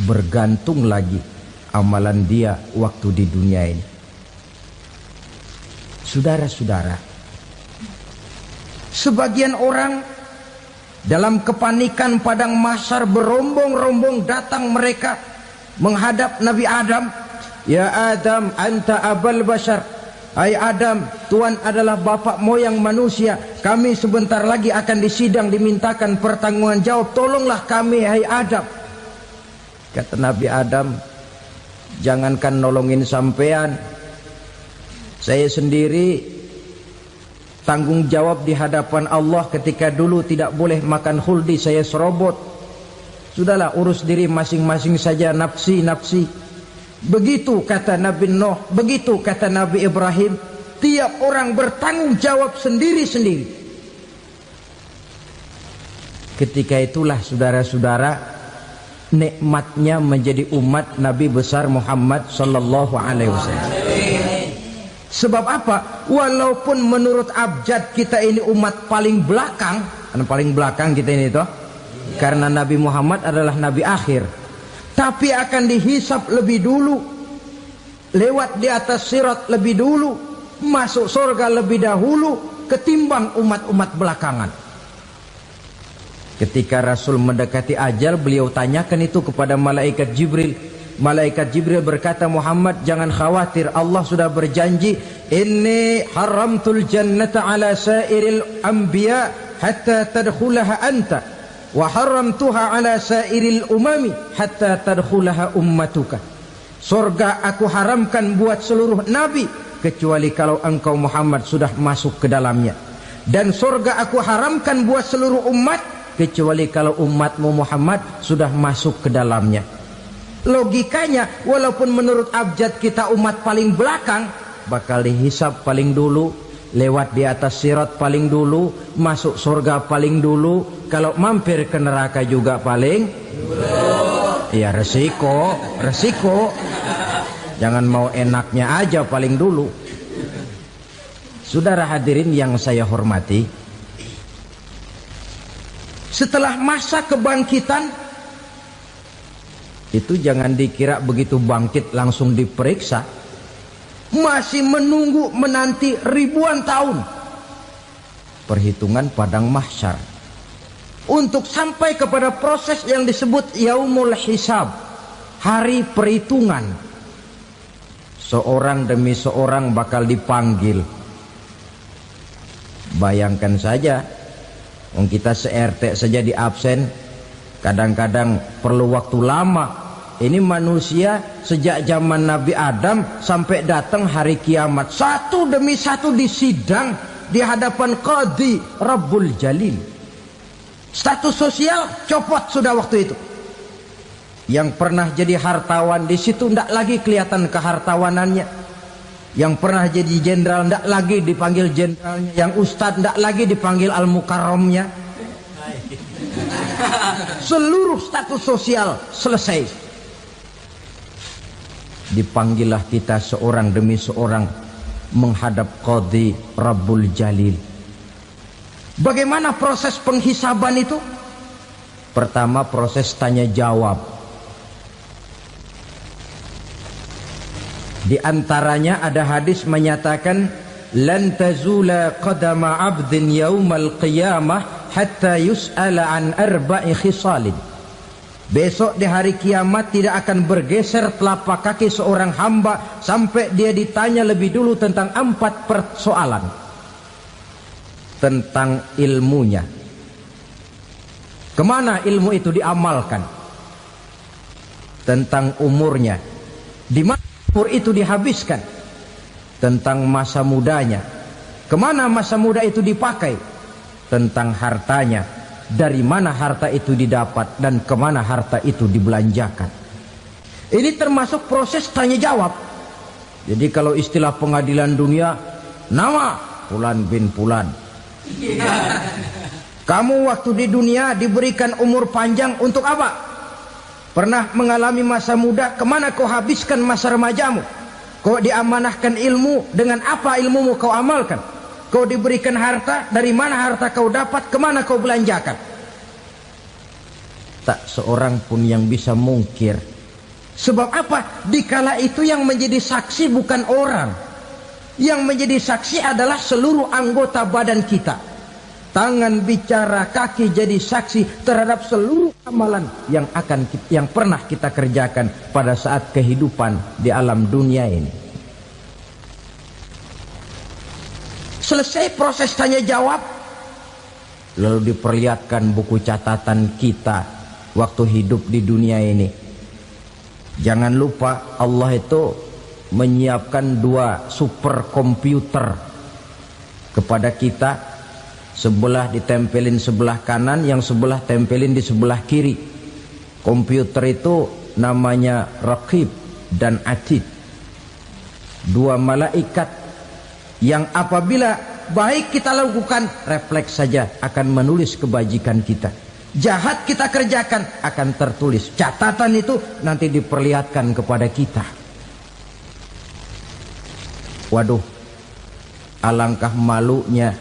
Bergantung lagi amalan dia waktu di dunia ini. Saudara-saudara, sebagian orang dalam kepanikan padang mahsyar berombong-rombong datang mereka menghadap Nabi Adam. Ya Adam, anta abal bashar. Hai Adam, Tuhan adalah bapak moyang manusia. Kami sebentar lagi akan disidang, dimintakan pertanggungan jawab. Tolonglah kami, hai Adam. Kata Nabi Adam, jangankan nolongin sampean, saya sendiri tanggung jawab di hadapan Allah ketika dulu tidak boleh makan khuldi, saya serobot. Sudahlah, urus diri masing-masing saja, nafsi. Begitu kata Nabi Nuh, begitu kata Nabi Ibrahim. Tiap orang bertanggung jawab sendiri-sendiri. Ketika itulah saudara-saudara, nikmatnya menjadi umat Nabi besar Muhammad sallallahu alaihi wasallam. Sebab apa? Walaupun menurut abjad kita ini umat paling belakang, paling belakang kita ini toh, karena Nabi Muhammad adalah Nabi akhir, tapi akan dihisap lebih dulu, lewat di atas sirat lebih dulu, masuk surga lebih dahulu ketimbang umat-umat belakangan. Ketika Rasul mendekati ajal, beliau tanyakan itu kepada malaikat Jibril. Malaikat Jibril berkata, Muhammad jangan khawatir, Allah sudah berjanji, inni haramtul jannata ala sairil anbiya hatta tadkhulaha anta wa haramtuha ala sairil umami hatta tadkhulaha ummatuka. Surga aku haramkan buat seluruh nabi kecuali kalau engkau Muhammad sudah masuk ke dalamnya, dan surga aku haramkan buat seluruh umat kecuali kalau umatmu Muhammad sudah masuk ke dalamnya. Logikanya, walaupun menurut abjad kita umat paling belakang, bakal dihisap paling dulu, lewat di atas sirat paling dulu, masuk surga paling dulu, kalau mampir ke neraka juga paling dulu. Ya resiko. Jangan mau enaknya aja paling dulu. Saudara hadirin yang saya hormati, setelah masa kebangkitan itu jangan dikira begitu bangkit langsung diperiksa. Masih menunggu menanti ribuan tahun perhitungan padang mahsyar untuk sampai kepada proses yang disebut yaumul hisab, hari perhitungan. Seorang demi seorang bakal dipanggil. Bayangkan saja, kita se-RT saja di absen, kadang-kadang perlu waktu lama. Ini manusia sejak zaman Nabi Adam sampai datang hari kiamat, satu demi satu disidang di hadapan Qadhi Rabbul Jalil. Status sosial copot sudah waktu itu. Yang pernah jadi hartawan di situ tidak lagi kelihatan kehartawanannya. Yang pernah jadi jenderal tidak lagi dipanggil jenderalnya. Yang ustadz tidak lagi dipanggil al-mukarramnya. Seluruh status sosial selesai. Dipanggillah kita seorang demi seorang menghadap Qadhi Rabbul Jalil. Bagaimana proses penghisaban itu? Pertama, proses tanya jawab. Di antaranya ada hadis menyatakan, lan tazula qadama 'abdin yaumal qiyamah hatta yus'ala an arba'i khisalin. Besok di hari kiamat tidak akan bergeser telapak kaki seorang hamba sampai dia ditanya lebih dulu tentang 4 persoalan. Tentang ilmunya, kemana ilmu itu diamalkan. Tentang umurnya, di mana umur itu dihabiskan. Tentang masa mudanya, kemana masa muda itu dipakai. tentang hartanya, dari mana harta itu didapat dan kemana harta itu dibelanjakan. Ini termasuk proses tanya jawab. Jadi kalau istilah pengadilan dunia, nama Fulan bin Fulan. Kamu waktu di dunia diberikan umur panjang untuk apa? Pernah mengalami masa muda, kemana kau habiskan masa remajamu? Kau diamanahkan ilmu, dengan apa ilmumu kau amalkan? Kau diberikan harta, dari mana harta kau dapat, kemana kau belanjakan? Tak seorang pun yang bisa mungkir. Sebab apa? Dikala itu yang menjadi saksi bukan orang. Yang menjadi saksi adalah seluruh anggota badan kita. Tangan bicara, kaki jadi saksi terhadap seluruh amalan yang pernah kita kerjakan pada saat kehidupan di alam dunia ini. Selesai proses tanya jawab, lalu diperlihatkan buku catatan kita waktu hidup di dunia ini. Jangan lupa Allah itu menyiapkan 2 superkomputer kepada kita. Sebelah ditempelin sebelah kanan, yang sebelah tempelin di sebelah kiri. Komputer itu namanya Raqib dan Atid. 2 malaikat yang apabila baik kita lakukan, refleks saja akan menulis kebajikan kita. Jahat kita kerjakan, akan tertulis. Catatan itu nanti diperlihatkan kepada kita. Waduh, alangkah malunya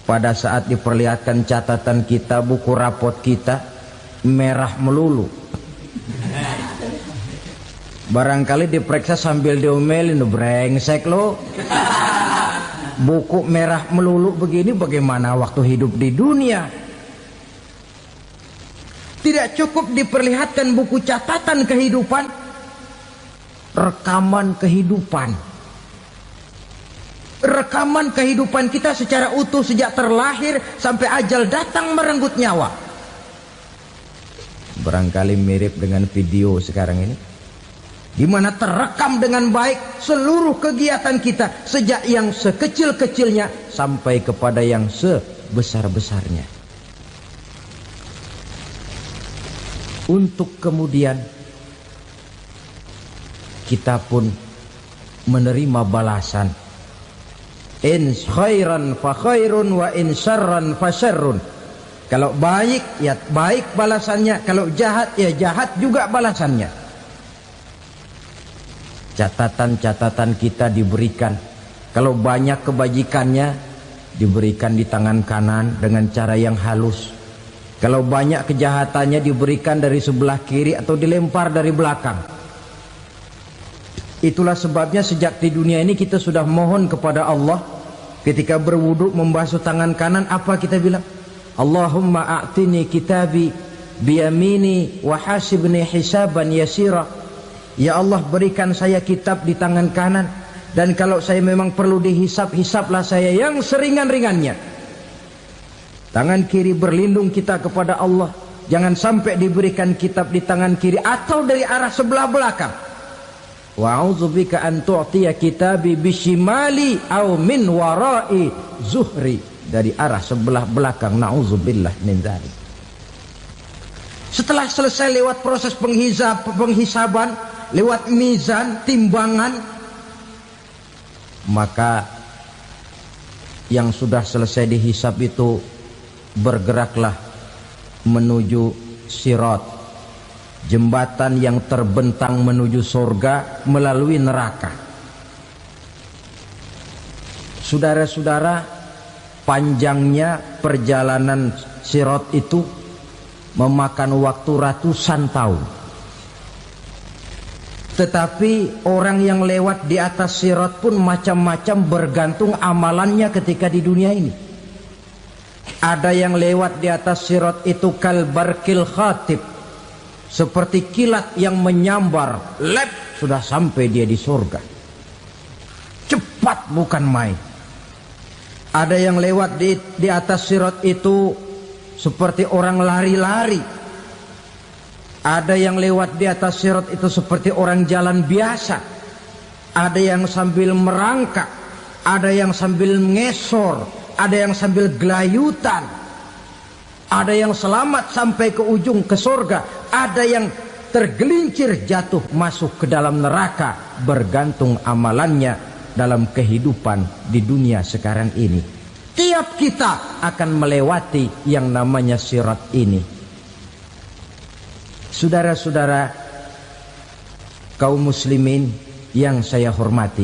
pada saat diperlihatkan catatan kita, buku rapot kita merah melulu. Barangkali diperiksa sambil diomelin, brengsek lo. Buku merah melulu begini, bagaimana waktu hidup di dunia? Tidak cukup diperlihatkan buku catatan kehidupan, rekaman kehidupan. Rekaman kehidupan kita secara utuh sejak terlahir sampai ajal datang merenggut nyawa. Barangkali mirip dengan video sekarang ini, di mana terekam dengan baik seluruh kegiatan kita, sejak yang sekecil-kecilnya sampai kepada yang sebesar-besarnya. Untuk kemudian kita pun menerima balasan. In khairan fa khairun wa in syarran fa syarrun. Kalau baik ya baik balasannya, kalau jahat ya jahat juga balasannya. Catatan-catatan kita diberikan. Kalau banyak kebajikannya diberikan di tangan kanan dengan cara yang halus. Kalau banyak kejahatannya diberikan dari sebelah kiri atau dilempar dari belakang. Itulah sebabnya sejak di dunia ini kita sudah mohon kepada Allah. Ketika berwudu membasuh tangan kanan, apa kita bilang? Allahumma a'tini kitabi biyamini wa hasibni hisaban yasira. Ya Allah, berikan saya kitab di tangan kanan, dan kalau saya memang perlu dihisap, hisaplah saya yang seringan-ringannya. Tangan kiri berlindung kita kepada Allah. Jangan sampai diberikan kitab di tangan kiri atau dari arah sebelah belakang. Wa a'udzubika an tu'tiya kitabi bishimali aw min wara'i zuhri, dari arah sebelah belakang. Na'udzubillah min dzalik. Setelah selesai lewat proses penghisaban, lewat mizan, timbangan, maka yang sudah selesai dihisab itu bergeraklah menuju sirat, jembatan yang terbentang menuju surga melalui neraka. Saudara-saudara, panjangnya perjalanan sirat itu memakan waktu ratusan tahun. Tetapi orang yang lewat di atas sirat pun macam-macam, bergantung amalannya ketika di dunia ini. Ada yang lewat di atas sirat itu kal barqil khatib, seperti kilat yang menyambar, lep, sudah sampai dia di surga. Cepat bukan main. Ada yang lewat di atas sirat itu seperti orang lari-lari. Ada yang lewat di atas sirat itu seperti orang jalan biasa. Ada yang sambil merangkak, ada yang sambil ngesor, ada yang sambil gelayutan, ada yang selamat sampai ke ujung ke surga, ada yang tergelincir jatuh masuk ke dalam neraka, bergantung amalannya dalam kehidupan di dunia sekarang ini. Tiap kita akan melewati yang namanya sirat ini. Saudara-saudara kaum muslimin yang saya hormati,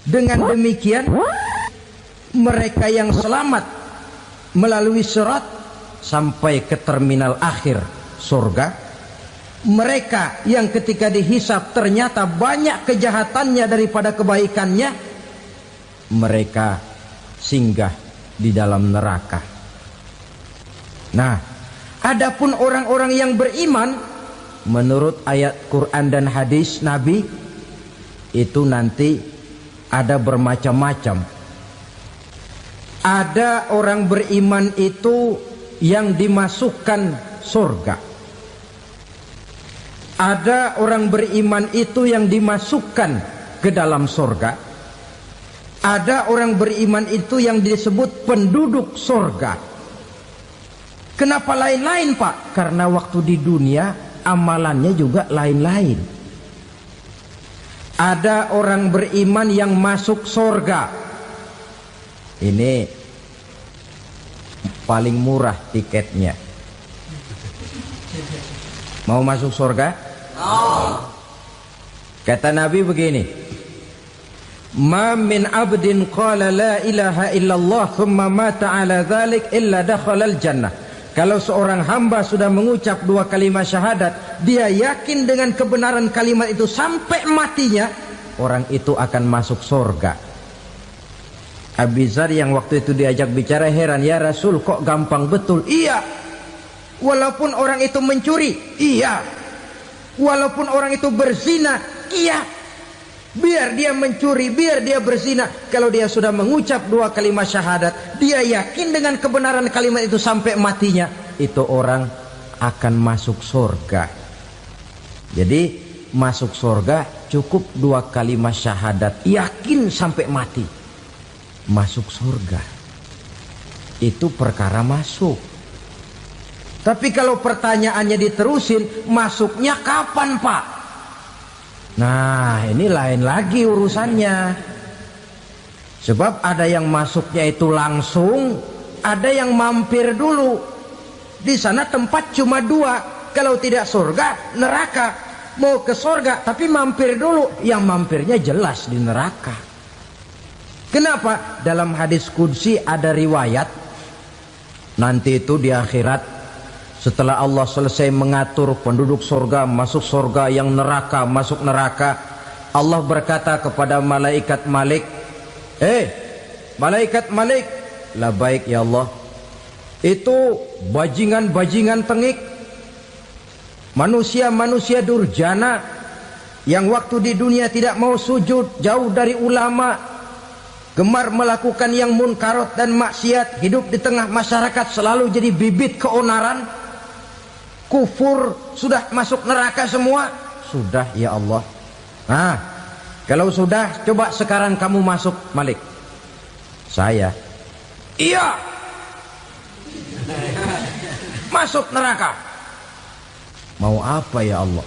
dengan demikian mereka yang selamat melalui sirat sampai ke terminal akhir surga, mereka yang ketika dihisab ternyata banyak kejahatannya daripada kebaikannya, mereka singgah di dalam neraka. Nah, adapun orang-orang yang beriman menurut ayat Quran dan hadis Nabi itu nanti ada bermacam-macam. Ada orang beriman itu yang dimasukkan surga. Ada orang beriman itu yang dimasukkan ke dalam surga. Ada orang beriman itu yang disebut penduduk surga. Kenapa lain-lain, Pak? Karena waktu di dunia amalannya juga lain-lain. Ada orang beriman yang masuk surga. Ini paling murah tiketnya. Mau masuk surga? Kata Nabi begini, ma min abdin qala la ilaha illallah thumma mata ala dhalik illa dakhalal jannah. Kalau seorang hamba sudah mengucap dua kalimat syahadat, dia yakin dengan kebenaran kalimat itu sampai matinya, orang itu akan masuk surga. Abi Dzar yang waktu itu diajak bicara heran, ya Rasul kok gampang betul? Iya, walaupun orang itu mencuri, iya, walaupun orang itu berzina, iya, biar dia mencuri, biar dia berzina, kalau dia sudah mengucap dua kalimat syahadat, dia yakin dengan kebenaran kalimat itu sampai matinya, itu orang akan masuk surga. Jadi masuk surga cukup dua kalimat syahadat, yakin sampai mati, masuk surga. Itu perkara masuk. Tapi kalau pertanyaannya diterusin, masuknya kapan, Pak? Nah, ini lain lagi urusannya. Sebab ada yang masuknya itu langsung, ada yang mampir dulu. Di sana tempat cuma dua, kalau tidak surga, neraka. Mau ke surga tapi mampir dulu, yang mampirnya jelas di neraka. Kenapa? Dalam hadis qudsi ada riwayat, nanti itu di akhirat, setelah Allah selesai mengatur penduduk surga masuk surga, yang neraka masuk neraka, Allah berkata kepada malaikat Malik, malaikat Malik, labaik ya Allah, itu bajingan-bajingan tengik, manusia-manusia durjana yang waktu di dunia tidak mau sujud, jauh dari ulama, gemar melakukan yang munkarat dan maksiat, hidup di tengah masyarakat selalu jadi bibit keonaran, kufur, sudah masuk neraka semua. Sudah ya Allah. Nah, kalau sudah, coba sekarang kamu masuk, Malik. Saya, iya, masuk neraka. Mau apa ya Allah?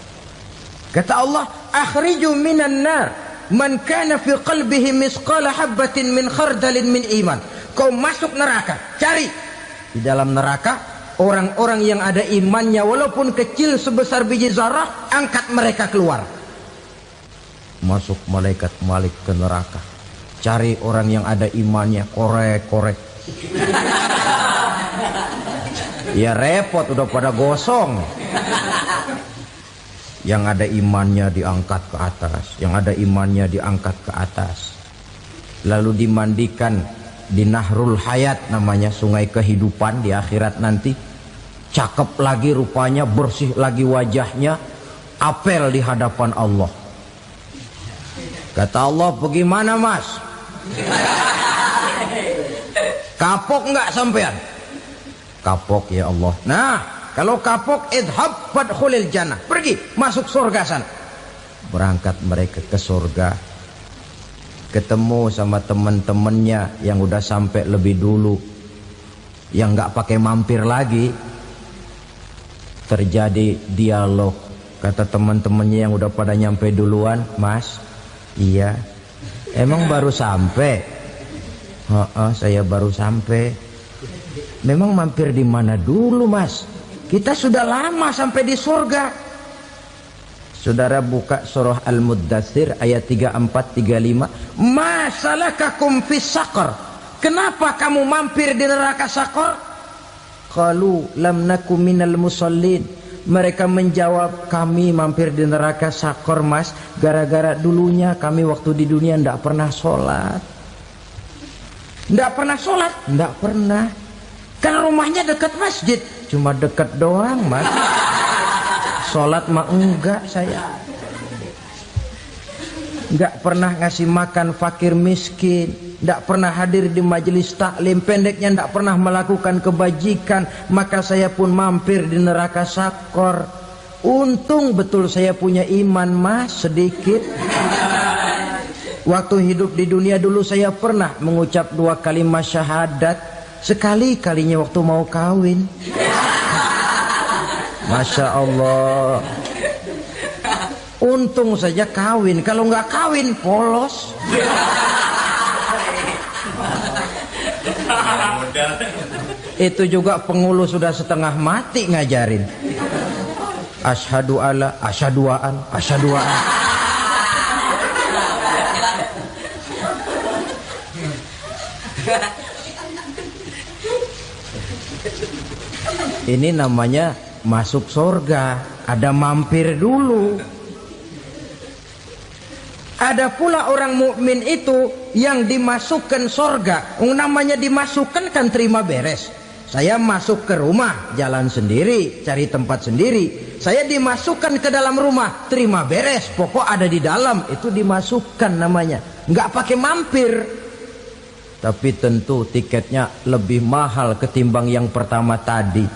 Kata Allah, akhriju minan nar man kana fi qalbihi misqala habbatin min khardalin min iman. Kau masuk neraka, cari di dalam neraka orang-orang yang ada imannya walaupun kecil sebesar biji zarah, angkat mereka keluar. Masuk malaikat Malik ke neraka, cari orang yang ada imannya, korek-korek. Ya repot, udah pada gosong. Yang ada imannya diangkat ke atas, yang ada imannya diangkat ke atas, lalu dimandikan di Nahrul Hayat, namanya sungai kehidupan di akhirat nanti. Cakep lagi rupanya, bersih lagi wajahnya, apel di hadapan Allah. Kata Allah, bagaimana mas? Kapok nggak sampean? Kapok ya Allah. Nah, kalau kapok, idhab fadkhulil jannah, pergi masuk surga sana. Berangkat mereka ke surga. ketemu sama teman-temannya yang udah sampai lebih dulu, yang nggak pakai mampir lagi. Terjadi dialog. Kata teman-temannya yang udah pada nyampe duluan, "Mas, iya, emang baru sampai?" Saya baru sampai." "Memang mampir di mana dulu, Mas? Kita sudah lama sampai di surga." Saudara buka surah Al-Muddatsir ayat 34-35. "Ma salakakum fis saqar?" Kenapa kamu mampir di neraka Saqar? Qalu lam naku minal musallin. Mereka menjawab, kami mampir di neraka Saqar, Mas, gara-gara dulunya kami waktu di dunia ndak pernah sholat. Ndak pernah sholat? Ndak pernah. Kan rumahnya dekat masjid. Cuma dekat doang, Mas. Sholat mah enggak saya. Nggak pernah ngasih makan fakir miskin, nggak pernah hadir di majelis taklim, pendeknya nggak pernah melakukan kebajikan, maka saya pun mampir di neraka Saqar. Untung betul saya punya iman, Mas, sedikit. Waktu hidup di dunia dulu saya pernah mengucap 2 kalimat syahadat, sekali-kalinya waktu mau kawin. Masya Allah. Untung saja kawin, kalau nggak kawin polos. Itu juga pengulu sudah setengah mati ngajarin. Asyhadu alla, asyaduaan, asyaduaan. Ini namanya masuk surga, ada mampir dulu. Ada pula orang mukmin itu yang dimasukkan surga. Namanya dimasukkan kan terima beres. Saya masuk ke rumah, jalan sendiri, cari tempat sendiri. Saya dimasukkan ke dalam rumah, terima beres, pokok ada di dalam, itu dimasukkan namanya. Nggak pakai mampir. Tapi tentu tiketnya lebih mahal ketimbang yang pertama tadi.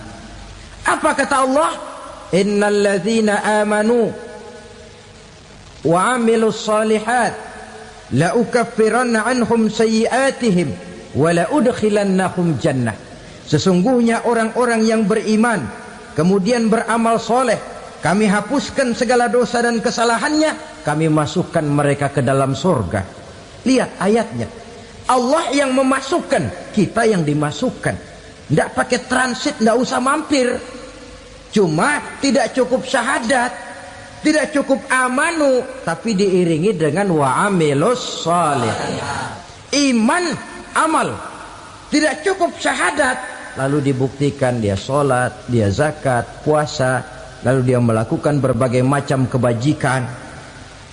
Apa kata Allah? Innal ladzina amanu wa amilus salihat la ukaffiranna anhum sayyi'atihim wa la udkhilannahum jannah. Sesungguhnya orang-orang yang beriman kemudian beramal soleh, kami hapuskan segala dosa dan kesalahannya, kami masukkan mereka ke dalam surga. Lihat ayatnya, Allah yang memasukkan, kita yang dimasukkan. Tidak pakai transit, tidak usah mampir. Cuma tidak cukup syahadat, tidak cukup amanu, tapi diiringi dengan wa'amilus salih. Iman, amal. Tidak cukup syahadat, lalu dibuktikan dia sholat, dia zakat, puasa, lalu dia melakukan berbagai macam kebajikan.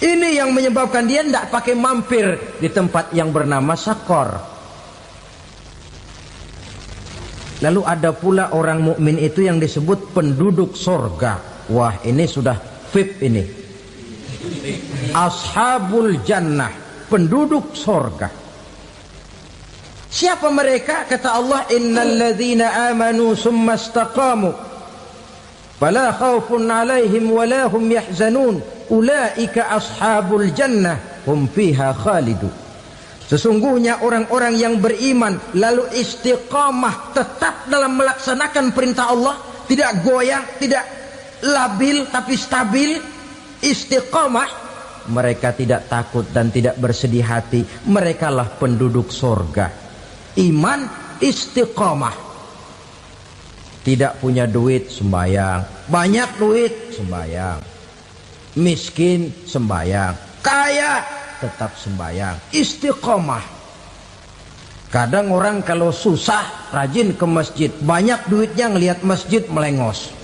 Ini yang menyebabkan dia tidak pakai mampir di tempat yang bernama Saqar. Lalu ada pula orang mukmin itu yang disebut penduduk surga. Wah, ini sudah VIP ini. Ashabul jannah, penduduk surga. Siapa mereka? Kata Allah, innal ladzina amanu summa istaqamu fala khaufun 'alaihim wala hum yahzanun ulaika ashabul jannah hum fiha khalidun. Sesungguhnya orang-orang yang beriman lalu istiqamah, tetap dalam melaksanakan perintah Allah, tidak goyang, tidak labil tapi stabil, istiqamah, mereka tidak takut dan tidak bersedih hati. Merekalah penduduk surga. Iman, istiqamah. Tidak punya duit, sembahyang. Banyak duit, sembahyang. Miskin, sembahyang. Kaya, tetap sembahyang. Istiqamah. Kadang orang kalau susah rajin ke masjid, banyak duitnya ngelihat masjid melengos.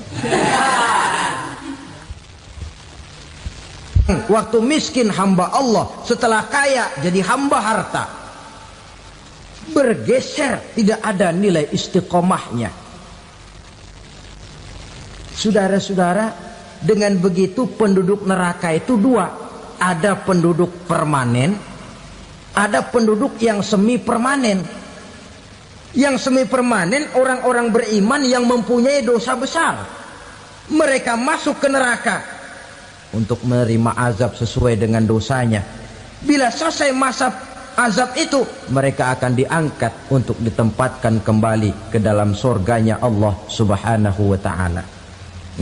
Waktu miskin hamba Allah, setelah kaya jadi hamba harta. Bergeser, tidak ada nilai istiqomahnya. Saudara-saudara, dengan begitu penduduk neraka itu dua. Ada penduduk permanen, ada penduduk yang semi permanen. Yang semi permanen orang-orang beriman yang mempunyai dosa besar. Mereka masuk ke neraka untuk menerima azab sesuai dengan dosanya. Bila selesai masa azab itu, mereka akan diangkat untuk ditempatkan kembali ke dalam surganya Allah Subhanahu wa ta'ala.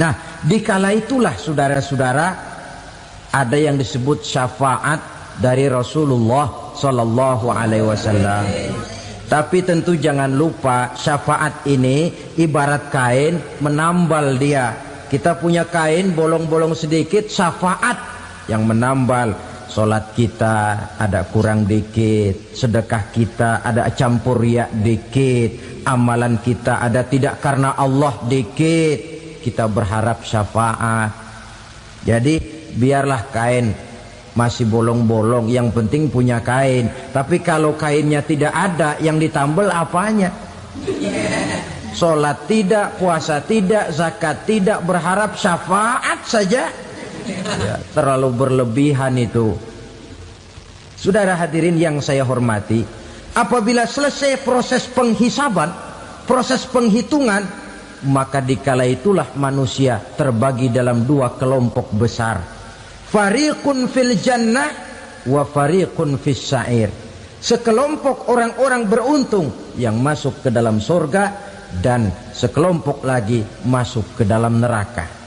Nah, dikala itulah saudara-saudara, ada yang disebut syafaat dari Rasulullah Sallallahu Alaihi Wasallam. Tapi tentu jangan lupa, syafaat ini ibarat kain menambal dia. Kita punya kain bolong-bolong sedikit, syafaat yang menambal. Solat kita ada kurang dikit, sedekah kita ada campur riak dikit, amalan kita ada tidak karena Allah dikit, kita berharap syafaat. Jadi biarlah kain masih bolong-bolong, yang penting punya kain. Tapi kalau kainnya tidak ada, yang ditambal apanya? Solat tidak, puasa tidak, zakat tidak, berharap syafaat saja. Ya, terlalu berlebihan itu. Saudara hadirin yang saya hormati, apabila selesai proses penghisaban, proses penghitungan, maka dikala itulah manusia terbagi dalam dua kelompok besar. Fariqun fil jannah wa fariqun fis sa'ir. Sekelompok orang-orang beruntung yang masuk ke dalam surga, dan sekelompok lagi masuk ke dalam neraka.